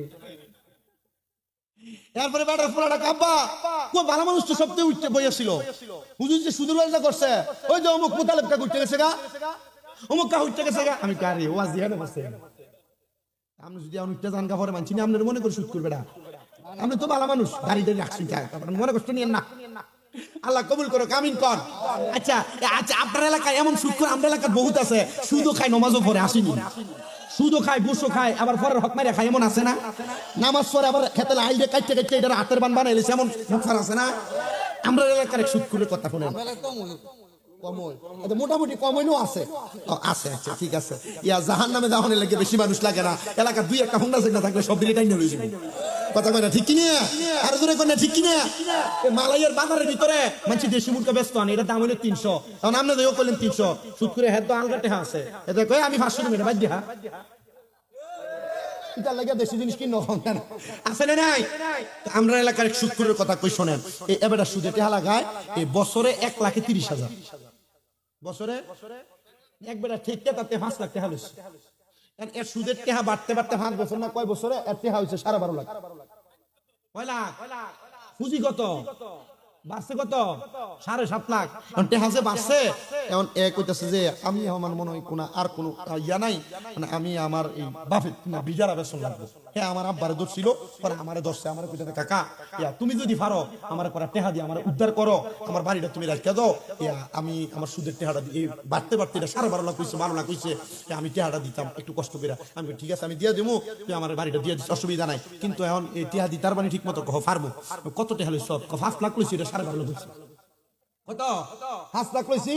এরপরে বেটার পোলাটা কাব্বা ও ভালো মানুষ তো সবতে উঠতে বইয়াছিল হুজুর যে সুদূর ওয়াজটা করছে ওই যে অমুক মুতালেব কা উঠতে গেছে গা অমুক কা উঠতে গেছে গা আমি কারে ওয়াজ দিয়ে বসে আপনি যদি উঠতে জান গা পরে মানছি না আপনার মনে করে সুদ করবে না আপনি তো ভালো মানুষ গাড়ি টাড়ি রাখছেন মনে কষ্ট নিয়েন না আল্লাহ কবুল করো কামিন কর আচ্ছা আচ্ছা আপনার এলাকায় এমন সুদ করে আমাদের এলাকায় বহুত আছে সুদও খায় নমাজও পড়ে আসেনি সুদও খায় ঘুষও খায় আবার পরের হক মাইরা খায় এমন আছে না নামাজ পড়ে আবার খেতে আইলে কাটতে কাটতে এটা হাতের বান বানাইলেছে এমন মুখার আছে না আমরা এলাকার সুদ করে কথা শুনেন মোটামুটি কমইনও আছে আছে আচ্ছা ঠিক আছে ইয়া জাহান নামে দাহনে লাগে বেশি মানুষ লাগে না এলাকা দুই একটা হুন্ডা সেটা থাকলে সব দিকে টাইনে রয়েছে কথা কয় না ঠিক কিনা আর দূরে কয় না ঠিক কিনা মালাইয়ের বাজারের ভিতরে মানছি দেশি মুরগা ব্যস্ত আনি এটা দাম হলো 300 তখন আপনি দেখো করলেন 300 সুদ করে হেদ তো আলগাটে আছে এটা কয় আমি 500 টাকা বাদ দিয়া এটা লাগে দেশি জিনিস কিনো কেন আসলে নাই আমরা এলাকার সুদ করার কথা কই শুনেন এই এবারে সুদে টাকা লাগায় এই বছরে 1,30,000 বছরে একবারে ঠিকটা তাতে 5 লাখ টাকা হইছে এর সুদের টাকা বাড়তে বাড়তে 5 বছর না কয় বছরে এর টাকা হইছে 12.5 লাখ কয় লাখ পুঁজি কত বাড়ছে কত 7.5 লাখ এখন টাকা যে বাড়ছে এখন এক কইতাছে যে আমি আমার মনে হয় কোন আর কোন ইয়া নাই মানে আমি আমার এই বাপের না বিজারা বেতন লাগবে হ্যাঁ আমার আব্বারে দোষ ছিল পরে আমারে দোষছে আমারে কইতাছে কাকা ইয়া তুমি যদি পারো আমারে পরে টাকা দিয়ে আমারে উদ্ধার করো আমার বাড়িটা তুমি রাখিয়া দাও ইয়া আমি আমার সুদের টাকাটা দিয়ে বাড়তে বাড়তে এটা 12.5 লাখ কইছে 12 লাখ কইছে আমি টাকাটা দিতাম একটু কষ্ট করে আমি ঠিক আছে আমি দিয়ে দেবো তুই আমার বাড়িটা দিয়ে দিস অসুবিধা নাই কিন্তু এখন এই টাকা দি তার মানে ঠিক মতো কহ পারবো কত টাকা লইছ 5 লাখ কইছি এটা 12.5 লাখ কইছে কত 5 লাখ কইছি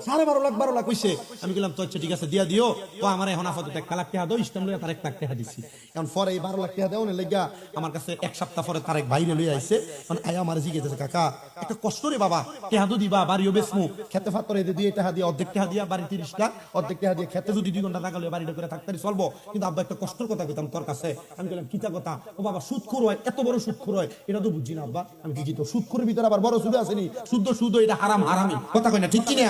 12.5 লাখ 12 লাখ কইছে আমি বললাম তো আচ্ছা ঠিক আছে দিয়া দিও তো আমার এখন আপাতত 1 লাখ টাকা দাও ইসলাম লইয়া তার 1 লাখ টাকা দিছি এখন পরে এই 12 লাখ টাকা দেওনে লাগা আমার কাছে এক সপ্তাহ পরে তার এক বাইরে লই আইছে মানে আয়া আমার জিজ্ঞাসা কাকা একটা কষ্ট রে বাবা টাকা তো দিবা বাড়িও বেচমু খেতে ফাতরে দিয়ে টাকা দিয়া অর্ধেক টাকা দিয়া বাড়ি 30 লাখ অর্ধেক টাকা দিয়ে খেতে যদি 2 ঘন্টা টাকা লইয়া বাড়িটা করে থাকতারি চলবো কিন্তু আব্বা একটা কষ্টের কথা কইতাম তোর কাছে আমি বললাম কিটা কথা ও বাবা সুদখোর হয় এত বড় সুদখোর হয় এটা তো বুঝি না আব্বা আমি কি তো সুদখোরের ভিতরে আবার বড় সুদ আসেনি শুদ্ধ এটা হারাম হারামি কথা কই না ঠিক কি না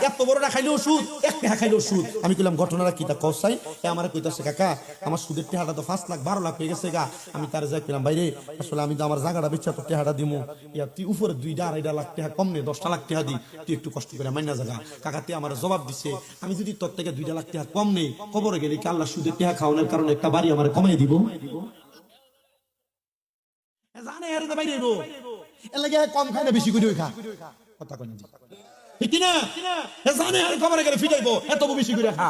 এত বড়টা খাইলেও সুদ এক টাকা খাইলেও সুদ আমি কইলাম ঘটনাটা কি তা কসাই আমারে কইতাছে কাকা আমার সুদের টাকাটা তো 5 লাখ 12 লাখ হয়ে গেছে গা আমি তার যাই কইলাম ভাই রে আসলে আমি তো আমার জায়গাটা বেচা তো টাকাটা দিমু ইয়া তুই উপরে 2.5 লাখ টাকা কম নে 10 লাখ টাকা দি তুই একটু কষ্ট করে মাইনা জায়গা কাকা তুই আমার জবাব দিছে আমি যদি তোর থেকে 2 লাখ টাকা কম নেই কবরে গেলে কি আল্লাহ সুদের টাকা খাওয়ানোর কারণে একটা বাড়ি আমারে কমাই দিব জানে এর বাইরে রো এর লাগে কম খায় না বেশি করে খা কথা কই না ঠিক না জানে আর কবরে গেলে ফিটাইবো এত বেশি করে খা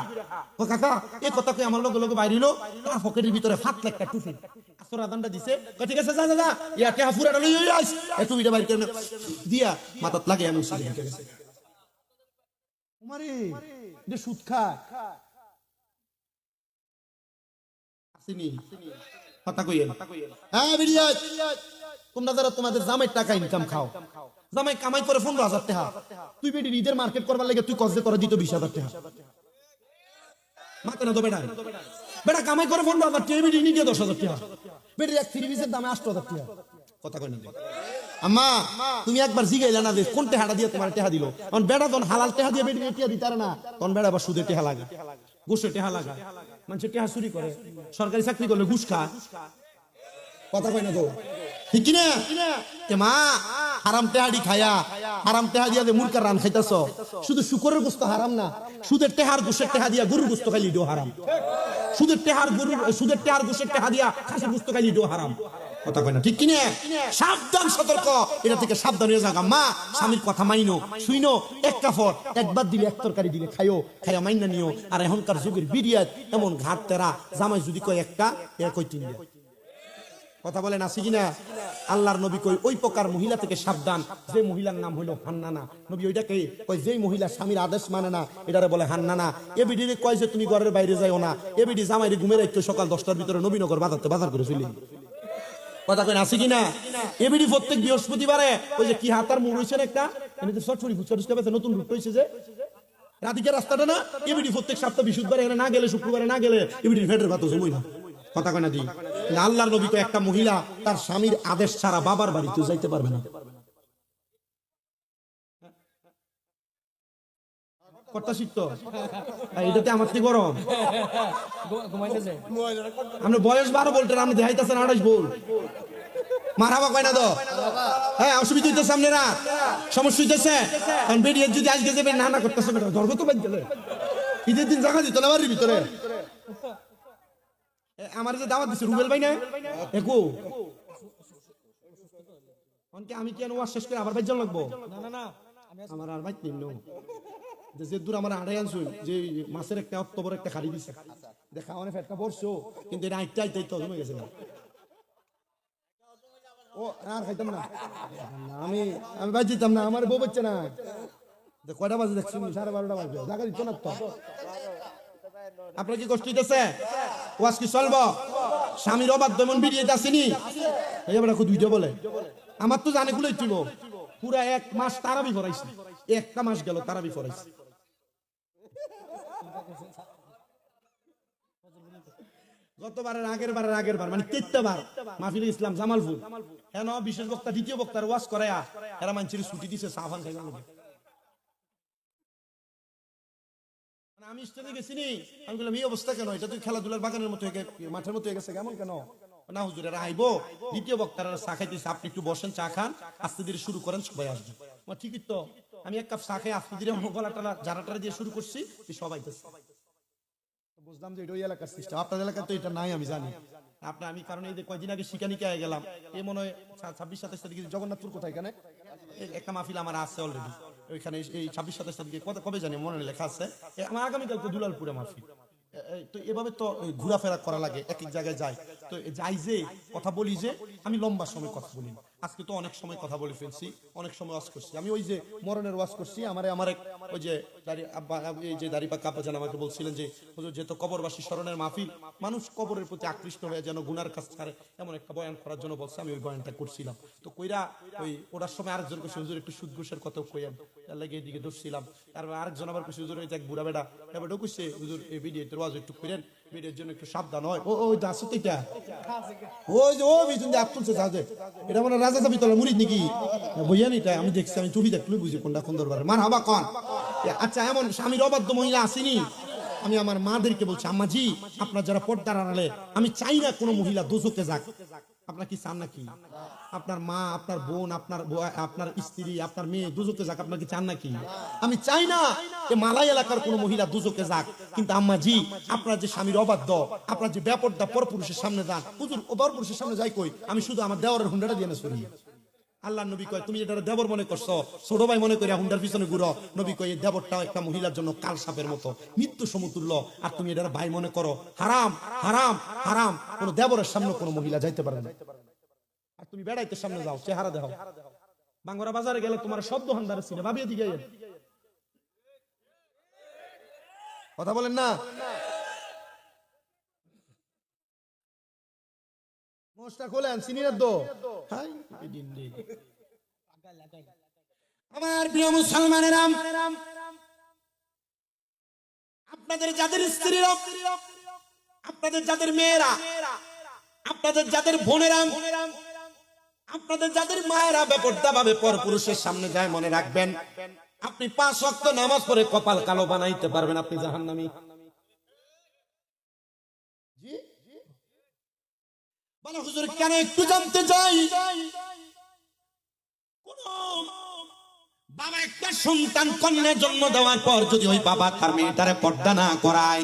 ও কাকা এই কথা কই আমার লগে লগে বাইরিলো তার পকেটের ভিতরে 7 লাখ টাকা টুফি আসরা দানটা দিছে ঠিক আছে যা যা যা ইয়া টাকা ফুরাটা লই আইস এত বিটা বাইর করে দিয়া মাথাত লাগে আমি সুদ খেতে গেছে উমারে এটা সুদ খা আসেনি কথা কই হ্যাঁ বিড়িয়া তোমরা যারা তোমাদের জামাই টাকা ইনকাম খাও জামাই কামাই করে 15,000 টাকা তুই বেটি ঈদের মার্কেট করবার লাগে তুই কজে করে দিত 20,000 টাকা মাতে না তো বেটা কামাই করে 15,000 টাকা বেটি নিয়ে 10,000 টাকা বেটি এক থ্রি পিসের দামে 8,000 টাকা কথা কই না আম্মা তুমি একবার জিগাইলা না যে কোন টাকাটা দিয়ে তোমার টাকা দিল কারণ বেটা যখন হালাল টাকা দিয়ে বেটি টাকা দিতার না তখন বেটা আবার সুদে টাকা লাগে ঘুষে টাকা লাগা মানুষের টাকা চুরি করে সরকারি চাকরি করলে ঘুষ খা কথা কই না তো ঠিক কি না মা হারাম তেহাড়ি খায়া হারাম তেহা দিয়া যে মুরকার রান খাইতাছ শুধু শুকরের গোস্ত হারাম না সুদের তেহার গোশের তেহা দিয়া গরুর গোস্ত খাইলি এটাও হারাম সুদের তেহার গোশের তেহা দিয়া খাসির গোস্ত খাইলি এটাও হারাম কথা কই না ঠিক কি না সাবধান সতর্ক এটা থেকে সাবধান হয়ে যাগা মা স্বামীর কথা মাইনো শুইনো এক কাফর একবার দিলে এক তরকারি দিলে খাইও মাইনা নিও আর এখনকার যুগের বিডিয়াত এমন ঘাট তেরা জামাই যদি কয় একটা এ কই তিন কথা বলেন আছে কিনা আল্লাহর নবী কই ওই প্রকার মহিলা থেকে সাবধান যে মহিলার নাম হইল হান্নানা নবী ওইটাকে কই যেই মহিলা স্বামীর আদেশ মানে না এটারে বলে হান্নানা এ বিডিরে কয় যে তুমি ঘরের বাইরে যাইও না এ বিডি জামাইরে ঘুমের একটু সকাল 10টার ভিতরে নবীনগর বাজার করে চলি কথা কই আছে কিনা এ বিডি প্রত্যেক বৃহস্পতিবারে ওই যে কি হাতার মুড় হইছে একটা এনে সরছড়ি ফুচড়ি কাছে নতুন রুট হইছে যে রাধিকা রাস্তাটা না এ বিডি প্রত্যেক সপ্তাহ বৃহস্পতিবারে এখানে না গেলে শুক্রবারে না গেলে এ বিডির ফেটের ভাত জমই না কথা কই না দি আল্লাহর নবী তো একটা মহিলা তার স্বামীর আদেশ ছাড়া বাবার বাড়িতে যাইতে পারবে না কথা শিখতো এটাতে আমার থেকে গরম আমরা বয়স 12 ভোল্টের আপনি দেখাইতেছেন 28 ভোল্ট মারহাবা কয় না তো? হ্যাঁ, অসুবিধা হইতেছে সামনে না, সমস্যা হইতেছে। কারণ বেরিয়ে যদি আজকে যাবে না না করতেছে বেটা, ধর্ম তো বাদ গেলে ঈদের দিন জায়গা দিত না বাড়ির ভিতরে। আমার যে দাওয়াত দিছে রুবেল ভাই না একু, আমি কেন ওয়াজ শেষ করে আবার বাইর যাওয়া লাগবো? আমার আর বাইক নিম্ন যে দূর আমার আড়াই আনছুন, যে মাছের একটা অত বড় একটা খাড়ি দিছে, দেখা অনেক একটা বর্ষো, কিন্তু এটা আইতে আইতে তো জমে গেছে না। ও আর খাইতাম না, আমি বাইর যেতাম না, আমার বউ বাচ্চা না। কয়টা বাজে দেখছি? 12:30 বাজে, জায়গা দিত না তো। আপনার কি কষ্ট হইতেছে? ওয়াজ কি চলবো? স্বামীর অবাধ্য এমন ভিডিওতে আসেনি, এবার খুব দুইটা বলে। আমার তো জানে গুলোই ছিল, পুরা 1 মাস তারাবি ফরাইছি, একটা মাস গেল তারাবি ফরাইছি। গতবারের আগের বার মানে 3টা বার মাহফিলে ইসলাম জামালপুর, কেন বিশেষ বক্তা দ্বিতীয় বক্তার ওয়াজ করায়া এরা মানুষের ছুটি দিছে সাহাবান খাইবার লাগে। আমি স্টেজে গেছি নি, আমি বললাম এই অবস্থা কেন? এটা তুই খেলাধুলার বাগানের মতো মাঠের মতো হয়ে গেছে, কেমন কেন? না হুজুর, এরা আইবো, দ্বিতীয় বক্তারা চা খাইতেছে, আপনি একটু বসেন, চা খান, আস্তে ধীরে শুরু করেন, সবাই আসবে। ঠিকই তো, আমি 1 কাপ চা খাই আস্তে ধীরে গলাটা জারাটারা দিয়ে শুরু করছি, সবাই বুঝলাম যে এটা ওই এলাকার সিস্টেম, আপনার এলাকায় তো এটা নাই আমি জানি। আপনার আমি কারণ এই যে কয়দিন আগে শিকানিকে গেলাম, এই মনে হয় 26-27 তারিখে জগন্নাথপুর কোথায়, এখানে একটা মাহফিল আমার আছে অলরেডি, ওইখানে এই 26-27 তারিখে কবে জানি মনে লেখা আছে, আমার আগামীকাল তো দুলালপুরে মাহফিল। তো এভাবে তো ঘোরাফেরা করা লাগে, এক এক জায়গায় যাই তো যাই, যে কথা বলি যে আমি লম্বা সময় কথা বলি, আজকে তো অনেক সময় কথা বলে ফেলছি, অনেক সময় ওয়াজ করছি। আমি ওই যে মরণের ওয়াজ করছি, আমার এক ওই যে এই যে দাড়িপাক কাপা জান আমাকে বলছিলেন যে হুজুর, যেহেতু কবরবাসী স্মরণের মাহফিল, মানুষ কবরের প্রতি আকৃষ্ট হয়ে যেন গুনার কাজ ছাড়ে, এমন একটা বয়ান করার জন্য বলছে। আমি ওই বয়ানটা করছিলাম, তো কইরা ওই ওটার সময় আরেকজন কইছে হুজুর একটু সুদ ঘুষের কথা কইেন, তার লাগে এদিকে দৌড়ছিলাম। তারপর আরেকজন আবার কইছে হুজুর, ওই এক বুড়া বেটা এবার কইছে হুজুর এই ভিডিওর ওয়াজ একটু করেন, ভিডিওর জন্য একটু সাবধান হয়। ওই দাস এটা ওই যে ও বিচুন দিয়ে আত্মুলছে সাজে, এটা মানে রাজা সাবি তোলা মুরিদ নাকি বইয়া নি? আমি দেখছি, আমি ছবি দেখলে বুঝি কোনটা কোন দরবারে। মার হাবা কন। আচ্ছা, এমন স্বামীর অবাধ্য মহিলা আসেনি? আমি আমার মাদেরকে বলছি, আম্মাজি আপনার যারা পর্দার আড়ালে, আমি চাই না কোনো মহিলা দোজখে যাক। আপনার কি চান নাকি আপনার মা, আপনার বোন, আপনার স্ত্রী, আপনার মেয়ে দোজখে যাক? আপনার কি চান নাকি? আমি চাই না যে মালাই এলাকার কোনো মহিলা দোজখে যাক, কিন্তু আম্মাজি আপনার যে স্বামীর অবাধ্য, আপনার যে বেপরদা পরপুরুষের সামনে যান, হুজুর ও পরপুরুষের সামনে যাই কই? আমি শুধু আমার দেওয়ারের হুন্ডাটা দিয়ে না সরি। আল্লাহ নবী কয় তুমি এটা দেবর মনে করছো, ছোট ভাই মনে করে হুন্ডার পিছনে ঘুরো। নবী কয় এই দেবরটা একটা মহিলার জন্য কাল সাপের মতো, মৃত্যু সমতুল্য, আর তুমি এটার ভাই মনে করো। হারাম হারাম হারাম, কোন দেবরের সামনে কোনো মহিলা যাইতে পারে না। আর তুমি বেড়াইতে সামনে যাও, চেহারা দেখাও। বাঙ্গরা বাজারে গেলে তোমার সব দোকানদার ছিল ভাবিয়ে দিকে কথা বলেন না। মোস্টা খোলেন সিনিয়র দো। আমার প্রিয় মুসলমানেরা, আপনাদের যাদের স্ত্রীরা, আপনাদের যাদের মেয়েরা, আপনাদের যাদের বোনেরা, আপনাদের যাদের মায়েরা বেপরদা ভাবে পরপুরুষের সামনে যায়, মনে রাখবেন আপনি 5 ওয়াক্ত নামাজ পড়ে কপাল কালো বানাইতে পারবেন, আপনি জাহান্নামী। জি বলো হুজুর কেন? একটু জানতে চাই। কোন বাবা একটা সন্তান কন্যা জন্ম দেওয়ার পর যদি ওই বাবা তার মেয়েটারে পর্দা না করায়,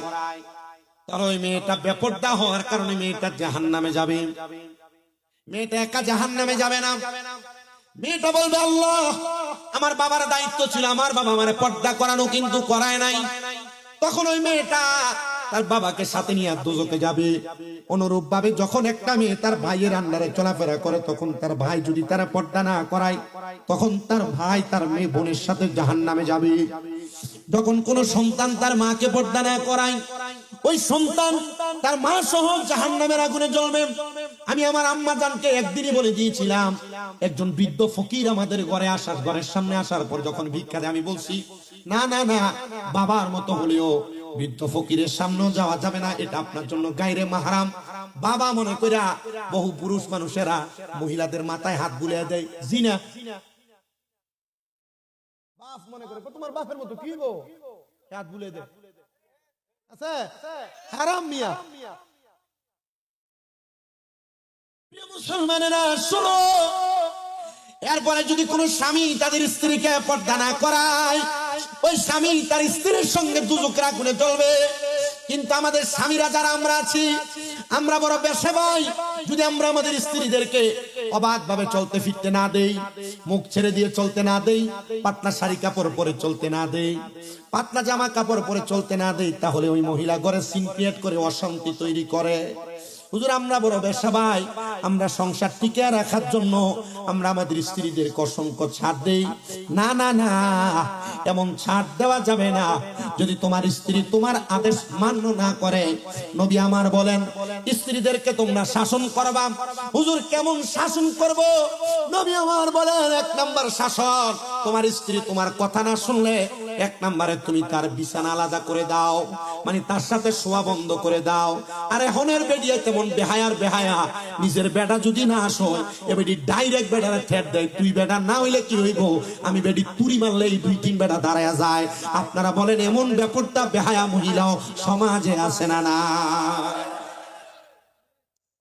তাহলে ওই মেয়েটা বেপর্দা হওয়ার কারণে মেয়েটা জাহান্নামে যাবে। মেয়েটা একা জাহান্নামে যাবে না, মেয়েটা বলবে আল্লাহ আমার বাবার দায়িত্ব ছিল, আমার বাবা আমারে পর্দা করানো, কিন্তু করায় নাই। তখন ওই মেয়েটা তার বাবাকে সাথে নিয়ে দোজখে যাবে। অনুরূপ ভাবে যখন একটা মেয়ে তার ভাইয়ের আন্ডারে চলাফেরা করে, তখন তার ভাই যদি তারা পর্দা না করায়, তখন তার ভাই তার মেয়ে বোনের সাথে জাহান্নামে যাবে। যখন কোন সন্তান তার মাকে পর্দা না করায়, ওই সন্তান তার মা সহ জাহান্নামের আগুনে জ্বলবে। আমি আমার আম্মা জানকে একদিনই বলে দিয়েছিলাম, একজন বৃদ্ধ ফকির আমাদের ঘরের সামনে আসার পর যখন ভিক্ষা দেয়, আমি বলছি না না না, বাবার মতো হলেও বৃদ্ধ ফকিরের সামনেও যাওয়া যাবে না, এটা আপনার জন্য গায়রে মাহরাম। বাবা মনে কইরা বহু পুরুষ মানুষেরা মহিলাদের মাথায় হাত বুলিয়ে দেয়, জিনা বাপ মনে করে তোমার বাপের মতো কি গো, হাত বুলিয়ে দেয়। আচ্ছা হারাম মিয়া। প্রিয় মুসলমানেরা শোনো, এরপরে যদি কোনো স্বামী তাদের স্ত্রীকে পর্দা না করায়, ওই স্বামী তার স্ত্রীর সঙ্গে দুজকের আগুনে জ্বলবে। কিন্তু আমাদের স্বামীরা যারা আমরা আছি, আমরা বড় বেশেবাই। যদি আমরা আমাদের স্ত্রীদেরকে অবাধ ভাবে চলতে ফিরতে না দেই, মুখ ছেড়ে দিয়ে চলতে না দেই, পাতলা শাড়ি কাপড় পরে চলতে না দেই, পাতলা জামা কাপড় পরে চলতে না দেই, তাহলে ওই মহিলা ঘরে সিন ক্রিয়েট করে অশান্তি তৈরি করে। হুজুর আমরা বড় বেশাবাই, আমরা সংসার টিকে রাখার জন্য আমরা আমাদের স্ত্রীদেরকে অসংখ্য ছাড় দেই। না না না, এমন ছাড় দেওয়া যাবে না। যদি তোমার স্ত্রী তোমার আদেশ মান্য না করে, নবী আমার বলেন স্ত্রীদেরকে তোমরা শাসন করবা। হুজুর কেমন শাসন করব? নবী আমার বলেন, এক নাম্বার শাসন, তোমার স্ত্রী তোমার কথা না শুনলে এক নম্বরে তুমি তার বিছানা আলাদা করে দাও, মানে তার সাথে শোয়া বন্ধ করে দাও। আরে হনের বেডিয়া তেমন বেহায়ার বেহায়া, নিজের বেটা যদি না আসো এ বেডি ডাইরেক্ট বেটারে ঠেট দেয়। তুই বেটা না হইলে কি হইব? আমি বেডি তুরি মারলেই 2-3 বেটা দাঁড়ায়া যায়। আপনারা বলেন এমন ব্যাপারটা বেহায়া মহিলাও সমাজে আছে না? না,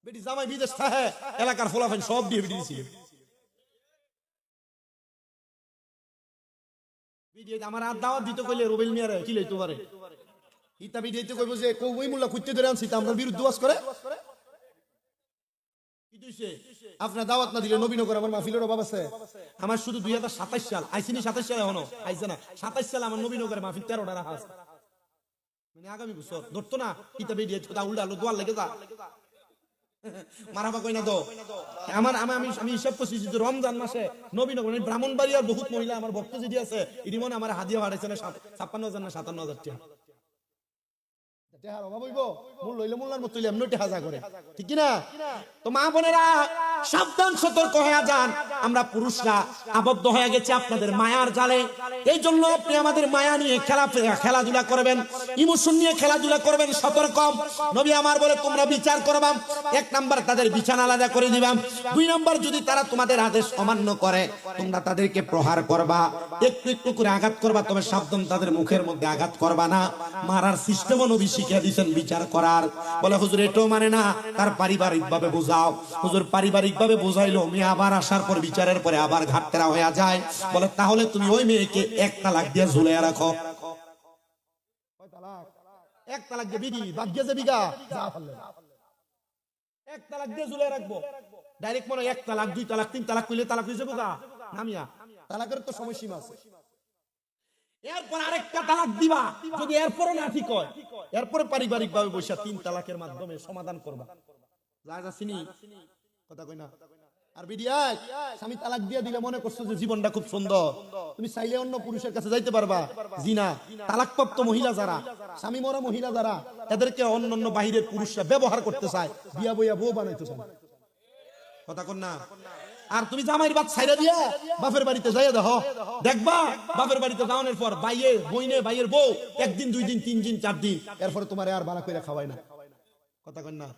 বেডি জামাই বিদেশ থাকে, এলাকার ফলাফল সব দিয়ে বেডি দিছিল। আমার আর দাওয়াত দিতে কইলে রুবেল মিয়ারে কি লইতে পারে, ইতা ভিডিওতে কইবো যে কই মোল্লা খুঁজতে ধরে আনছি, তা আমরা বিরুদ্ধে ওয়াজ করে কি দিছে। আপনার দাওয়াত না দিলে নবীনগর আমার মাহফিলের অভাব আছে? আমার শুধু 2027 সাল আইছিনি, 27 সালে এখনো আইছে না। 27 সালে আমার নবীনগরের মাহফিল 13টা রাখা আছে, মানে আগামী বছর ধরতো না। ইতা ভিডিও কথা উল্টা আলো দোয়ার লেগে যা মারাবা কই না তো। আমি হিসাব করছি যে রমজান মাসে নবীনগর ব্রাহ্মণবাড়িয়ার বহুত মহিলা আমার ভক্ত যদি আছে, এটি মনে আমার হাদিয়া হারাইছে না 56,000 না 57,000 টাকা। সাবধান, সতর্ক হয়ে যান। আমরা পুরুষরা আবদ্ধ হয়ে গেছি আপনাদের মায়ার জালে। এই জন্য আপনি আমাদের মায়া নিয়ে খেলাধুলা করবেন, ইমোশন নিয়ে খেলাধুলা করবেন। সতর্ক। নবী আমার বলে তোমরা বিচার করবা। 1 নাম্বার তাদের বিছানা আলাদা করে দিবা। 2 নাম্বার যদি তারা তোমাদের আদেশ অমান্য করে, তোমরা তাদেরকে প্রহার করবা, একটু একটু করে আঘাত করবা। তবে সাবধান, তাদের মুখের মধ্যে আঘাত করবা না। মারার সিস্টেমও নবী শিখিয়ে দিয়েছেন বিচার করার। বলে হুজুর এটাও মানে না, তার পারিবারিক ভাবে বোঝাও। হুজুর পারিবারিক ভাবে বোঝাইলো, মেয়ে আবার আসার পর বিচারের পরে আবার ঘাটতেরা হয়ে যায়। বলে তাহলে তুমি ওই মেয়েকে 1 তালাক দিয়ে ঝুলিয়ে রাখো। 1 তালাক দিয়ে বিধি ভাগ্যে যে বিঘা যা ফেললে 1 তালাক দিয়ে ঝুলিয়ে রাখবো। ডাইরেক্ট মনে 1 তালাক 2 তালাক 3 তালাক কইলে তালাক হয়ে যাবো গা নামিয়া। তালাকের তো সময়সীমা আছে। এরপর আরেকটা তালাক দিবা, যদি এরপরও না ঠিক হয়, এরপরে পারিবারিক ভাবে বসে 3 তালাকের মাধ্যমে সমাধান করবা। জায়েজ আসেনি কথা কই না? আর বিডিয়ায় স্বামী তালাক দিয়ে দিলে মনে করছো যে জীবনটা খুব সুন্দর, তুমি চাইলে অন্য পুরুষের কাছে যাইতে পারবা। জিনা তালাকপ্রাপ্ত মহিলা যারা, স্বামী মরা মহিলা যারা, এদেরকে অন্যান্য বাহিরের পুরুষরা ব্যবহার করতে চায়, বিয়া বইয়া বউ বানাইতে চায়। কথা কন না? আর তুমি জামাইর বাদ ছাইরা দিয়া বাপের বাড়িতে যাইয়া দেখো, দেখবা বাপের বাড়িতে যাওয়ানোর পর বাইয়ে বইনে বাইয়ের বউ 1 দিন 2 দিন 3 দিন 4 দিন, এরপরে তোমার আর বালা কইরা খাওয়াই না। কথা কন না?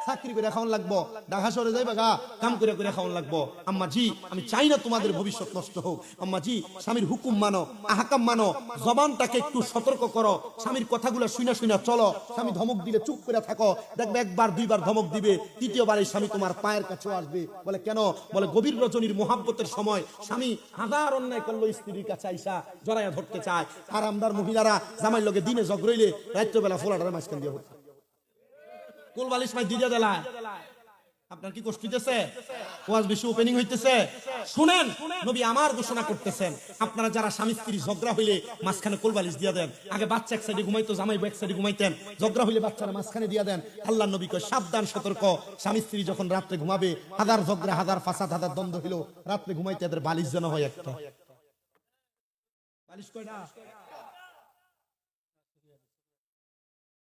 চাকরি করে খাওয়ান লাগবো, ঢাকা শহরে যাইবা গা, কাম করে করে খাওয়ান লাগবো। আম্মা জি আমি চাই না তোমাদের ভবিষ্যৎ নষ্ট হোক। আম্মা জি স্বামীর হুকুম মানো, আহকাম মানো, জবানটাকে একটু সতর্ক করো, স্বামীর কথাগুলো শুনা শুনা চলো। স্বামী ধমক দিলে চুপ করে থাকো, দেখবে 1 বার 2 বার ধমক দিবে, 3য় বারে স্বামী তোমার পায়ের কাছে আসবে। বলে কেন? বলে গভীর রজনীর মোহাব্বতের সময় স্বামী হাজার অন্যায় করলো, স্ত্রীর কাছে আইসা জড়াইয়া ধরতে চায়। আর আমদার মহিলারা জামাইর লগে দিনে ঝগড়াইলে রাত্রেবেলা ফোলাটার মাঝখান দিয়ে হচ্ছে কোল বালিশ মাই দিয়ে দেলায়। আপনার কি কষ্ট হইতেছে? ওয়াজ বেশি ওপেনিং হইতেছে? শুনেন, নবী আমার ঘোষণা করতেছেন, আপনারা যারা স্বামী স্ত্রী ঝগড়া হইলে মাঝখানে কোল বালিশ দিয়ে দেন। আগে বাচ্চা এক সাইডে ঘুমাইতো, জামাই এক সাইডে ঘুমাইতেন, ঝগড়া হইলে বাচ্চারা মাঝখানে দিয়ে দেন। আল্লাহর নবী কয় সাবধান, সতর্ক। স্বামী স্ত্রী যখন রাত্রে ঘুমাবে, হাজার ঝগড়া, হাজার ফাসাদ, হাজার দ্বন্দ্ব হইলো, রাত্রে ঘুমাইতে এদের বালিশ যেন হয় একটা। বালিশ কয়টা?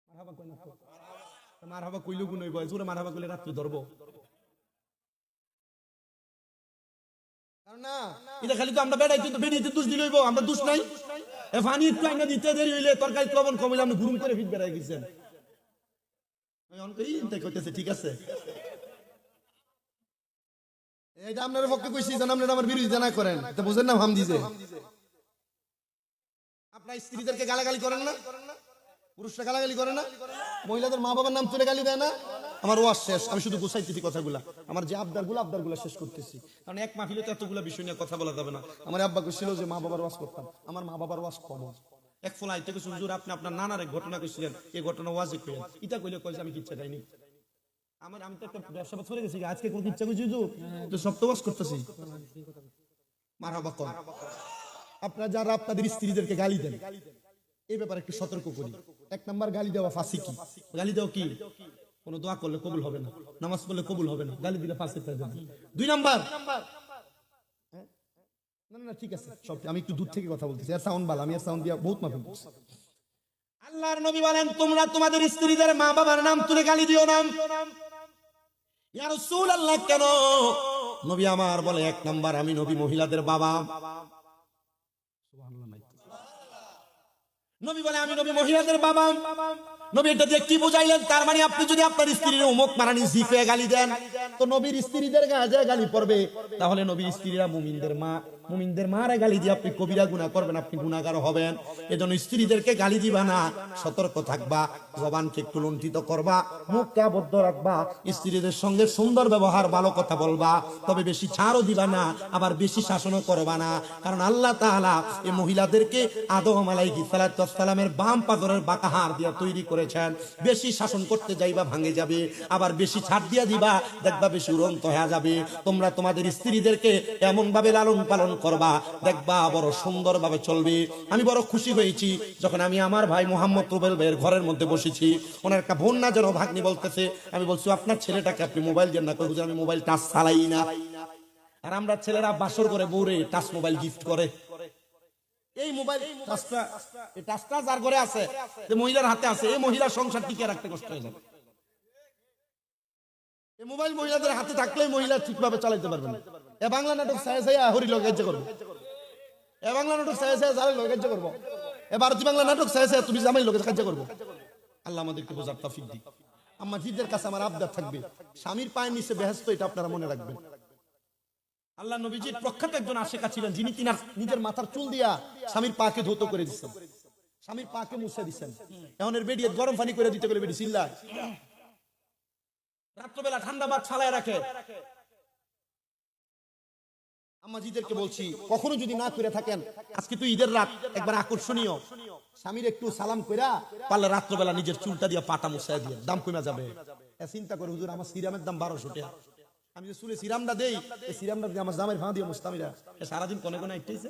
মারহাবা কয় না? মারহাবা কইলো গুণ হইব, জোরে মারহাবা কইলে রাত্রে ধরবো। কারণ না এটা খালি তো আমরা বেড়াই, কিন্তু বেড়াইতে দোষ দিলে হইব, আমরা দোষ নাই। এ পানি একটু আইনা দিতে দেরি হইলে তরকারি লবণ কম হইলে আপনি গুরুম করে ফিট বেড়াই গেছেন। কইতেছে ঠিক আছে, এটা আপনার পক্ষে কইছি যেন আপনারা আমার বিরোধিতা না করেন, এটা বুঝেন না? হাম দিছে আপনার স্ত্রীদেরকে গালাগালি করেন না? পুরুষরা গালাগালি করে না? মহিলাদের মা বাবার নাম তুলে গালি দেয় না? আমার ওয়াজ শেষ, আমি শুধু গুছাইতেছি কথাগুলা, আমার যে আবদারগুলো শেষ করতেছি, কারণ এক মাহফিলে তো এতগুলো বিষয় নিয়ে কথা বলা যাবে না। আমার আব্বা কইছিল যে মা বাবার ওয়াজ করতাম, আমার মা বাবার ওয়াজ কম। এক ফলাই থেকে হুজুর আপনি আপনার নানার এক ঘটনা কইছিলেন, এই ঘটনা ওয়াজে কইলেন, এটা কইলে কই যে আমি কিচ্ছা চাইনি। আমি তো একটা ব্যবসা করে গেছি, আজকে কোন ইচ্ছা কইছি তো সব তো ওয়াজ করতেছি। মারহাবা কর। আপনারা যারা আপনাদের স্ত্রীদেরকে গালি দেন, এই ব্যাপারে একটু সতর্ক করি। এক নাম্বার, গালি দেওয়া ফাঁসি। কি গালি দেওয়া? কি কোনো দোয়া করলে কবুল হবে না, নামাজ পড়লে কবুল হবে না, গালি দিলে ফাঁসি হয়ে যাবে। 2 নাম্বার, না ঠিক আছে সব, আমি একটু দূর থেকে কথা বলতেছি, আর সাউন্ড বালা, আমি আর সাউন্ড দিয়া বহুত মাফি করছি। আল্লাহর নবী বলেন, তোমরা তোমাদের স্ত্রীদের মা বাবার নাম তুলে গালি দিও না। ইয়া রাসূলুল্লাহ, কেন? নবী আমার বলে, এক নাম্বার, আমি নবী মহিলাদের বাবা। নবী বলে, আমি নবী মহিলাদের বাবা। নবী এটা দিয়ে কি বুঝাইলেন? তার মানে আপনি যদি আপনার স্ত্রীর অমুক মারানি জিফে গালি দেন, তো নবীর স্ত্রীদের গায়ে গালি পড়বে। তাহলে নবীর স্ত্রীরা মুমিনদের মা, মুমিনদের মারা গালি দিয়ে আপনি কবিরা গুনাহ করবেন, আপনি গুনাহগার হবেন। এজন্য স্ত্রীদেরকে গালি দিবা না, সতর্ক থাকবা, জবানকে একটু লুণ্ঠিত করবা, মুখকে আবদ্ধ রাখবা, স্ত্রীদের সঙ্গে সুন্দর ব্যবহার, ভালো কথা বলবা, তবে বেশি ছাড়ও দিবা না, আবার বেশি শাসনও করবা না। কারণ আল্লাহ তাআলা এই মহিলাদেরকে আদম আলাইহিস সালামের বাম পাজরের বাঁকা হাড় দিয়ে তৈরি করেছেন। বেশি শাসন করতে যাইবা ভাঙে যাবে, আবার বেশি ছাড় দিয়া দিবা দেখবা বেশি উড়ন্ত হয়ে যাবে। তোমরা তোমাদের স্ত্রীদেরকে এমন ভাবে লালন পালন করবা, দেখবা বড় সুন্দর ভাবে চলবে। আমি বড় খুশি হয়েছি যখন আমি আমার ভাই মোহাম্মদ রুবেল ভাইয়ের ঘরের মধ্যে বসেছি, ওনার একটা বোন না যেন ভাগ্নি বলতেছে, আমি বলছি আপনার ছেলেটাকে আপনি মোবাইল দেন না, কই আমি মোবাইল টাচ চালাই না। আর আমরা ছেলেরা বাসর করে বউরে টাচ মোবাইল গিফট করে। এই মোবাইল টাচটা, এই টাচটা যার ঘরে আছে, যে মহিলার হাতে আছে, এই মহিলার সংসার টিকে রাখতে কষ্ট হয়ে যাবে। এই মোবাইল মহিলাদের হাতে থাকলে মহিলা ঠিকভাবে চালাতে পারবে না। এ বাংলা নাটক সায়া সায়া হরি লোক কার্য করবে, এ বাংলা নাটক সায়া সায়া জালে লোক কার্য করবো, এ ভারতীয় বাংলা নাটক সায়া সায়া তুমি জামাই লোকের কার্য করবো। আল্লাহ আমাদেরকে বোঝার তৌফিক দিক। আমার জিদের কাছে আমার আবদার থাকবে, স্বামীর পায়ের নিচে বেহেশত, এটা আপনারা মনে রাখবেন। আল্লাহ নবীজির প্রখ্যাত একজন আশিকা ছিলেন, যিনি তিনার নিজের মাথার চুল দিয়া স্বামীর পাকে ধৌত করে দিচ্ছেন, স্বামীর পাকে মুছে দিচ্ছেন। এখন এর বেডিয়ে গরম পানি করে দিতে করে বেডি চিল্লায়, রাত্রবেলা ঠান্ডা ভাত ছালায় রাখে। আম্মাজিদেরকে বলছি, কখনো যদি না করে থাকেন, আজকে তো ঈদের রাত, একবার আকর্ষণীয়, স্বামীর একটু সালাম কইরা পারলে রাত্রবেলা নিজের চুলটা দিয়া পাটা মুছায় দিয়ে, দাম কমে যাবে। চিন্তা করে, হুজুর আমার সিরামের দাম 1200 টাকা, আমি যে চুলে সিরামটা দেই, এই সিরামটা দিয়ে আমার জামের ভাঁ দিয়ে মুস্তামিরা সারাদিন কোনে কোনে আইতেছে।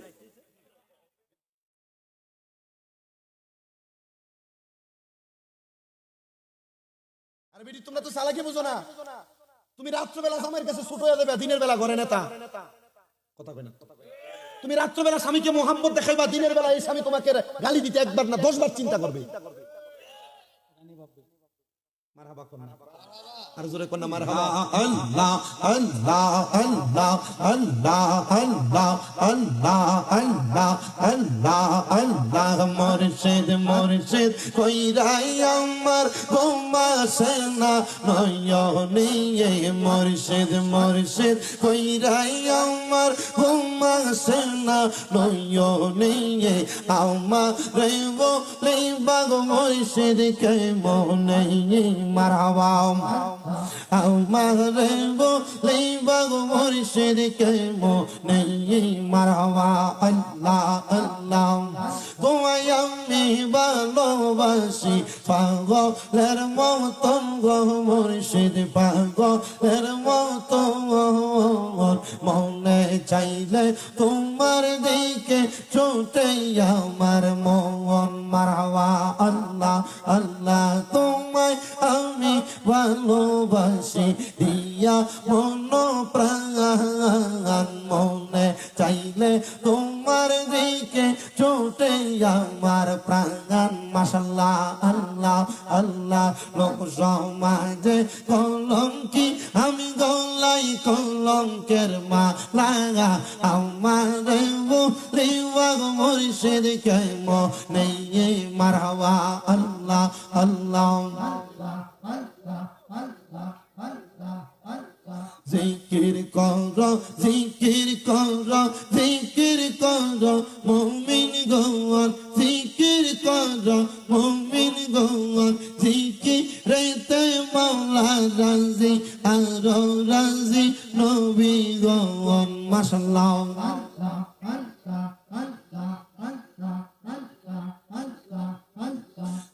আরে বেটি, তোমরা তো চালাকি বুঝো না। তুমি রাত্রবেলা স্বামীর কাছে ছোট হয়ে যাবে, দিনের বেলা ঘরে নেতা কথা কয় না। তুমি রাত্রবেলা স্বামীকে মোহাম্মত দেখাইবা, দিনের বেলা এই স্বামী তোমাকে গালি দিতে একবার না 10 বার চিন্তা করবে। মারহাবা কোন না, আর জোরে কোন না মারহাবা। আল্লাহ আল্লাহ আল্লাহ আল্লাহ আল্লাহ আল্লাহ আল্লাহ আল্লাহ আল্লাহ মুর্শিদ মুর্শিদ কইরাই আমার গোমা সেনা নয়নে, মুর্শিদ মুর্শিদ কইরাই আমার গোমা সেনা নয়নে, আমার বলে বাগ মুর্শিদ কে মনে। মারহাবা। আমার বলে বাগ মুর্শিদ কে মনে। মারহাবা। আল্লাহ আল্লাহ তোমায় আমি ভালোবাসি পাগলের মতন গো মুর্শিদ, পাগলের মতন মনে চাইলে তোমার দিকে ছুটে আমার মন। মারহাবা। আল্লাহ আল্লাহ তোমায় আমি ভালোবাসি দিয়া মন প্রাণ, মনে চাইলে তোমার দিকে ছুটে আমার প্রাণ। মাশাআল্লাহ। আল্লাহ আল্লাহ লোক সমাজে কলঙ্কি, আমি গলাই কলঙ্কের মালা, আমার বলে বাগ মুর্শিদ কে মনে। মারহাবা। আল্লাহ আল্লাহ জিকির করো জিকির করো জিকির করো মুমিন গণ, জিকির করো মুমিন গণ, জিকিরেতে মাওলা রাজি আরো রাজি নবী গণ মাশাআল্লাহ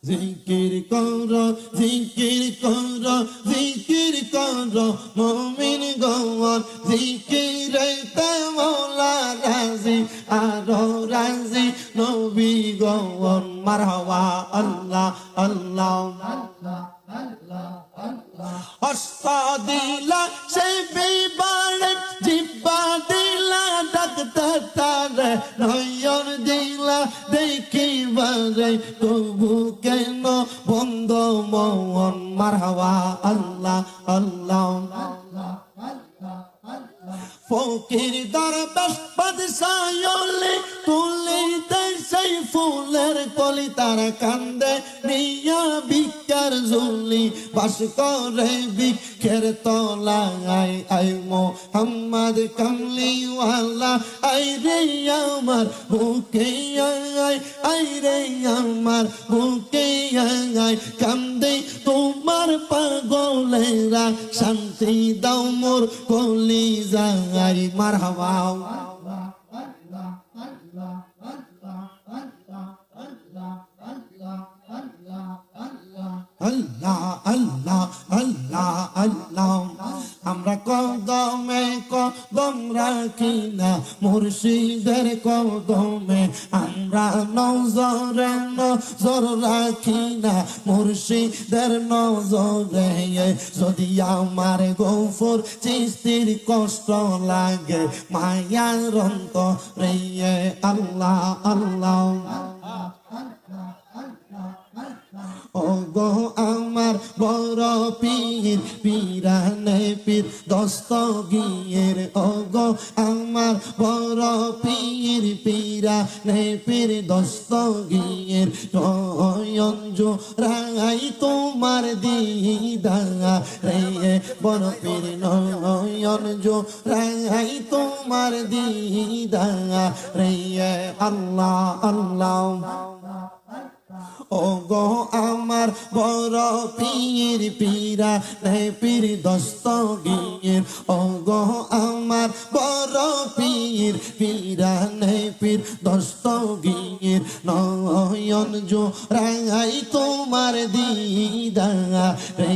জিকির করো জিকির করো জিকির করো মুমিন গণ জিকিরেতে মাওলা রাজি আরো রাজি নবী গণ মারহাবা আল্লাহ আল্লাহ হস্ত দিলা সে বিবারে জিব্বা দিলা ডাক্তার তারে নয়ন দিলা দেখিবারে তবু কেন বন্ধ মন মারহাবা আল্লাহ আল্লাহ ফকির দরবেশ বাদশাহলে তুলিতে সেই ফুলের কলি তার কান্দে নিয়া বিকার ঝুলি বাস করে বিখের তলায় আই মোহাম্মদ কামলিওয়ালা আই রে আমার বুকে আই রে আমার বুকে কান্দে তোমার পাগলেরা শান্তি দাও মোর কলি যাই মারহাবা আল্লাহ আল্লাহ আল্লাহ আল্লাহ আমরা কদমে কদম রাখি না মুর্শিদের কদমে আমরা নজরে নজর রাখি না মুর্শিদের নজরে যদি আমার গফুর চিস্তির কষ্ট লাগে মায়ার অন্তরে আল্লাহ আল্লাহ ও গো আমার বড় পীর পীরানে পীর দস্তগীর ও গো আমার বড় পীর পীরানে পীর দস্তগীর নয়নজো রাই তোমার দিদা রে বড় পীর নয়নজো রাই তোমার দিদা রে আল্লাহ আল্লাহ ও গো আমার বড় পীর পীরা নে পীর দস্তগীর ও গো আমার বড় পীর পীরা নে পীর দস্তগীর নয়ন জো রাই তোমার দিদা রে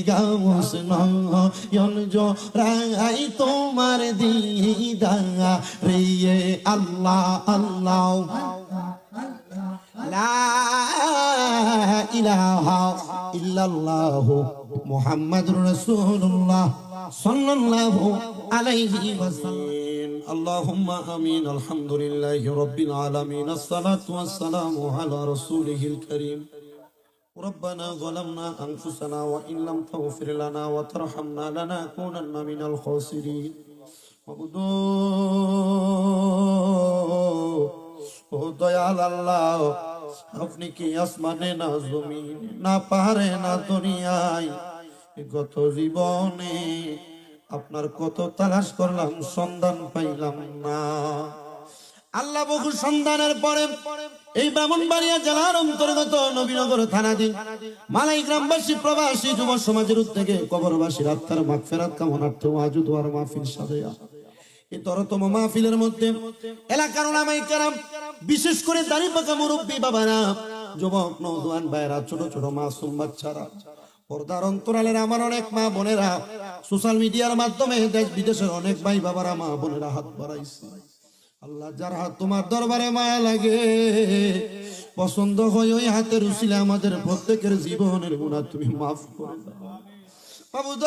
গাউস নয়ন জো রাই তোমার দিদা রে আল্লাহ আল্লাহ লা ইলাহা ইল্লাল্লাহু মুহাম্মাদুর রাসূলুল্লাহ সাল্লাল্লাহু আলাইহি ওয়াসাল্লাম আল্লাহুম্মা আমিন আলহামদুলিল্লাহি রাব্বিল আলামিন আসসালাতু ওয়াসসালামু আলা রাসূলিহিল কারীম ربنا ظلمنا أنفسنا وإن لم تغفر لنا وترحمنا لنكونن من الخاسرين ও দয়াল আল্লাহ আপনি কি আসমানে না জমিন না পাহাড়ে না দুনিয়ায় গত জীবনে আপনার কত তালাশ করলাম সন্ধান পাইলাম না আল্লাহ বহু সন্ধানের পরে এই ব্রাহ্মণবাড়িয়া জেলার অন্তর্গত নবীনগর থানাধীন মালাই গ্রামবাসী প্রবাসী যুব সমাজের উদ্যোগে কবরবাসীর আত্মার মাগফিরাত কামনার্থে ওয়াজুদ ওয়ার মাহফিল সাজায়া এই তরতম মাহফিলের মধ্যে এলাকার উলামায়ে কেরাম বিশেষ করে দাড়ি পাকা মুরব্বী বাবারা যুবক নওজোয়ান ভাইরা ছোট ছোট মাসুম বাচ্চারা পর্দার অন্তরালের আমার অনেক মা বোনেরা সোশ্যাল মিডিয়ার মাধ্যমে দেশ বিদেশের অনেক ভাই বাবারা মা বোনেরা হাত বাড়াইছে আল্লাহ যার হাত তোমার দরবারে মায়া লাগে পছন্দ হয় ওই হাতের উসিলে আমাদের প্রত্যেকের জীবনের গুনাহ তুমি মাফ করে দাও বাবুদ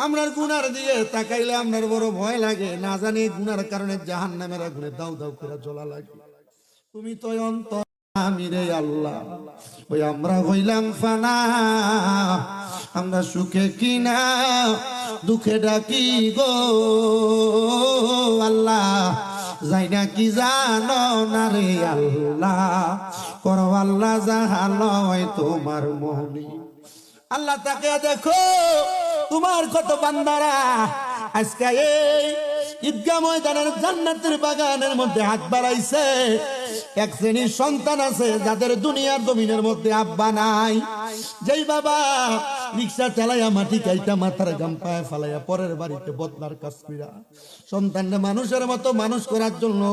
আমরার গুনার দিকে তাকাইলে আমরার বড় ভয় লাগে না জানি গুনার কারণে জাহান্নামের আগুনে দাউ দাউ করে জ্বলা লাগে তুমি তো অন্তর আমি রে আল্লাহ ওই আমরা হইলাম ফানা আমরা সুখে কিনা দুঃখে ডাকি গো আল্লাহ যাই না কি জানো না রে আল্লাহ করো আল্লাহ জাহালয় তোমার মনি আল্লাহ তাকে দেখো তোমার কত বান্দারা আজকে এই ঈদগাহ ময়দানের জান্নাতের বাগানের মধ্যে হাত বাড়াইছে এক শ্রেণীর সন্তান আছে যাদের দুনিয়ার জমিনের মধ্যে আব্বা নাই। যেই বাবা রিক্সা চালাইয়া মাটি কাইটা মাথার গাম পায়ে ফালাইয়া পরের বাড়িতে বদনার কাজ কইরা সন্তানকে মানুষের মতো মানুষ করার জন্য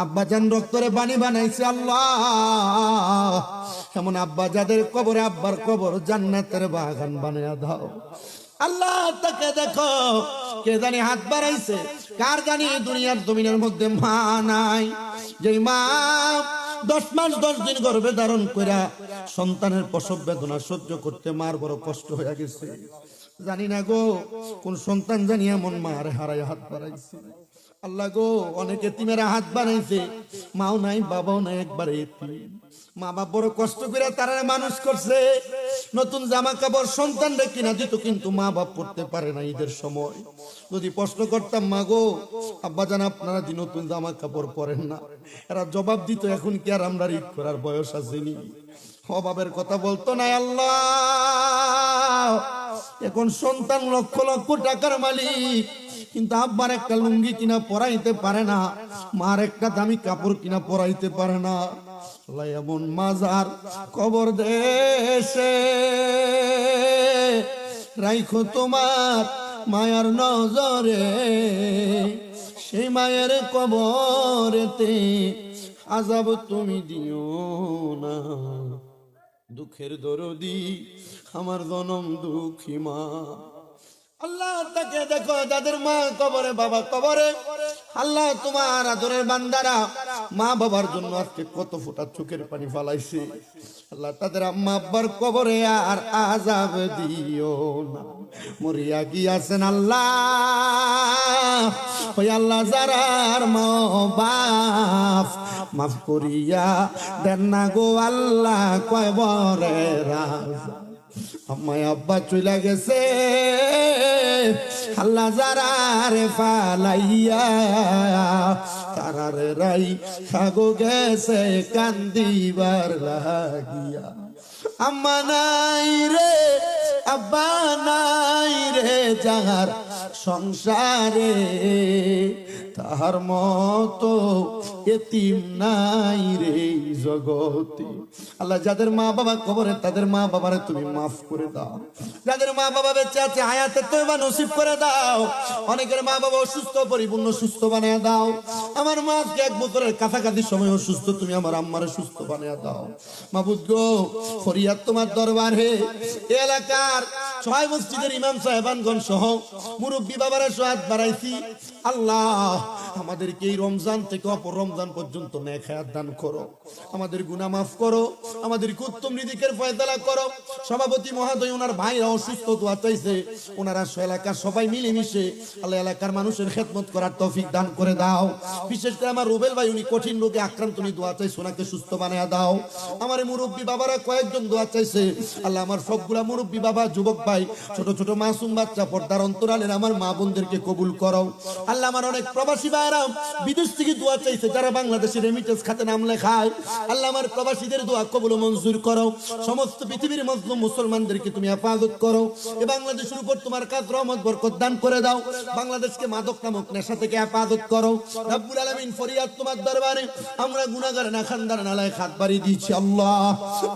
আব্বা জান রক্তরে বাণী বানাইছে আল্লাহ, এমন আব্বা যাদের কবরে আব্বার কবর জান্নাতের বাগান বানাইয়া দাও আল্লাহ। তাকে দেখো, কে জানি হাত বাড়াইছে, কার জানি দুনিয়ার জমিনের মধ্যে মা নাই। যে মা 10 মাস 10 দিন গর্ভে ধারণ কইরা সন্তানের প্রসব বেদনা সহ্য করতে মার বড় কষ্ট হয়ে গেছে। জানি না গো কোন সন্তান জানি এমন মার হারায় হাত বাড়াইছে। আল্লাহ গো, অনেকে এতিমেরা হাত বাড়াইছে, মাও নাই বাবাও নাই, একবারে এতিম। মা বাবা বড় কষ্ট করে তারা মানুষ করছে, নতুন জামা কাপড় সন্তানরা কিনা দিত, কিন্তু মা বাপ পড়তে পারে না ঈদের সময়। যদি প্রশ্ন করতাম মা গো আব্বা জান আপনারা দি নতুন জামা কাপড় পরেন না, এরা জবাব দিত এখন কি আর আমরা ঈদ করার বয়স আসেনি। অভাবের কথা বলতো না আল্লাহ। এখন সন্তান লক্ষ লক্ষ টাকার মালিক, কিন্তু আব্বার একটা লুঙ্গি কিনা পরাইতে পারে না, মার একটা দামি কাপড় কিনা পরাইতে পারে না। আল্লাহ এমন মাজার কবর দেশে রাইখো তোমার মায়ার নজরে, সেই মায়ের কবরেতে আযাব তুমি দিও না। দুঃখের দরদি আমার জনম দুঃখী মা। আল্লাহ তাকে দেখো, যাদের মা কবরে বাবা কবরে, আল্লাহ তোমার আদরের বান্দারা মা বাবার জন্য আজকে কত ফোঁটা চোখের পানি ফালাইছে। আল্লাহ তাদের আম্মা আব্বার কবরে আর আযাব দিও না। মরিয়া গিয়াছেন আল্লাহ, ওই আল্লাহ যারার মা বাপ মাফ করিয়া দেন না গো আল্লাহ কবরে রাজা। আম্মাই আব্বা চলে গেছে, আল্লাহ যারারে ফালাইয়া তারারে রাই খাগো গেছে কান্দিবার লাগিয়া। আম্মা নাই রে আব্বা নাই রে যাহার সংসারে, তাহার মতো এতিম নাই রে জগতে। আল্লাহ যাদের মা বাবা কবরে তাদের মা বাবারে তুমি মাফ করে দাও। যাদের মা বাবা বেঁচে আছে হায়াতে তওবা নসিব করে দাও। অনেকের মা বাবা অসুস্থ, পরিপূর্ণ সুস্থ বানিয়ে দাও। আমার মাকে 1 বছরের কাছাকাছি সময় অসুস্থ, তুমি আমার আম্মারে সুস্থ বানিয়ে দাও। মাবুদ গো, ফরিয়াদ তোমার দরবারে। এলাকার 6 মসজিদের ইমাম সাহেবানগণ সহ মুরব্বী বাবারা হাত বাড়াইছি। আল্লাহ আমাদেরকে এই রমজান থেকে অপর রমজান পর্যন্ত নেক হায়াত দান করো, আমাদের গুনাহ মাফ করো, আমাদেরকে উত্তম রিজিকের ফয়সালা করো। সভাপতি মহোদয় ওনার ভাইরা অসুস্থ, দোয়া চাইছে, ওনারা এলাকার সবাই মিলেমিশে আল্লাহ এলাকার মানুষের খেদমত করার তৌফিক দান করে দাও। বিশেষ করে আমার রুবেল ভাই, উনি কঠিন রোগে আক্রান্ত, উনি দোয়া চাইছে ওনাকে সুস্থ বানায়া দাও। আমার মুরব্বী বাবারা কয়েকজন দোয়া চাইছে, আল্লাহ আমার সবগুলা মুরব্বী বাবা, যুবক ভাই, ছোট ছোট মাসুম বাচ্চা, পর্দার অন্তরালের আমার মা বোনদেরকে কবুল করো। আল্লাহ আমার অনেক প্রবাসী ভাইরা বিদেশ থেকে দোয়া চাইছে, যারা বাংলাদেশের রেমিটেন্স খাতে নাম লেখায়, আল্লাহ আমার প্রবাসীদের দোয়া কবুল মঞ্জুর করো। সমস্ত পৃথিবীর মুসলিম মুসলমানদেরকে তুমি হেফাজত করো। এই বাংলাদেশের উপর তোমার কাজ রহমত বরকত দান করে দাও। বাংলাদেশকে মাদক নামক নেশা থেকে হেফাজত করো। রব্বুল আলামিন ফরিয়াদ তোমার দরবারে, আমরা গুনাহগার না খানদার নালায় হাত বাড়িয়ে দিয়েছি। আল্লাহ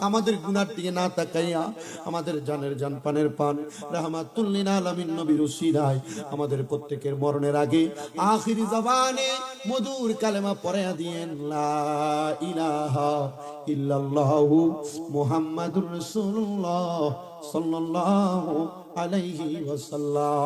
আমাদের গুনার দিকে না তাকাইয়া আমাদের জানের জান পানের পান রাহমাতুল লিল আলামিন নবীর উসিলায় আমাদের প্রত্যেকের মরণের আগে আখিরি জবানে মধুর কালেমা পড়ায়া দিয়েন, লা ইলাহা ইল্লাল্লাহু মুহাম্মাদুর রাসূলুল্লাহ সাল্লাল্লাহু আলাইহি ওয়াসাল্লাম।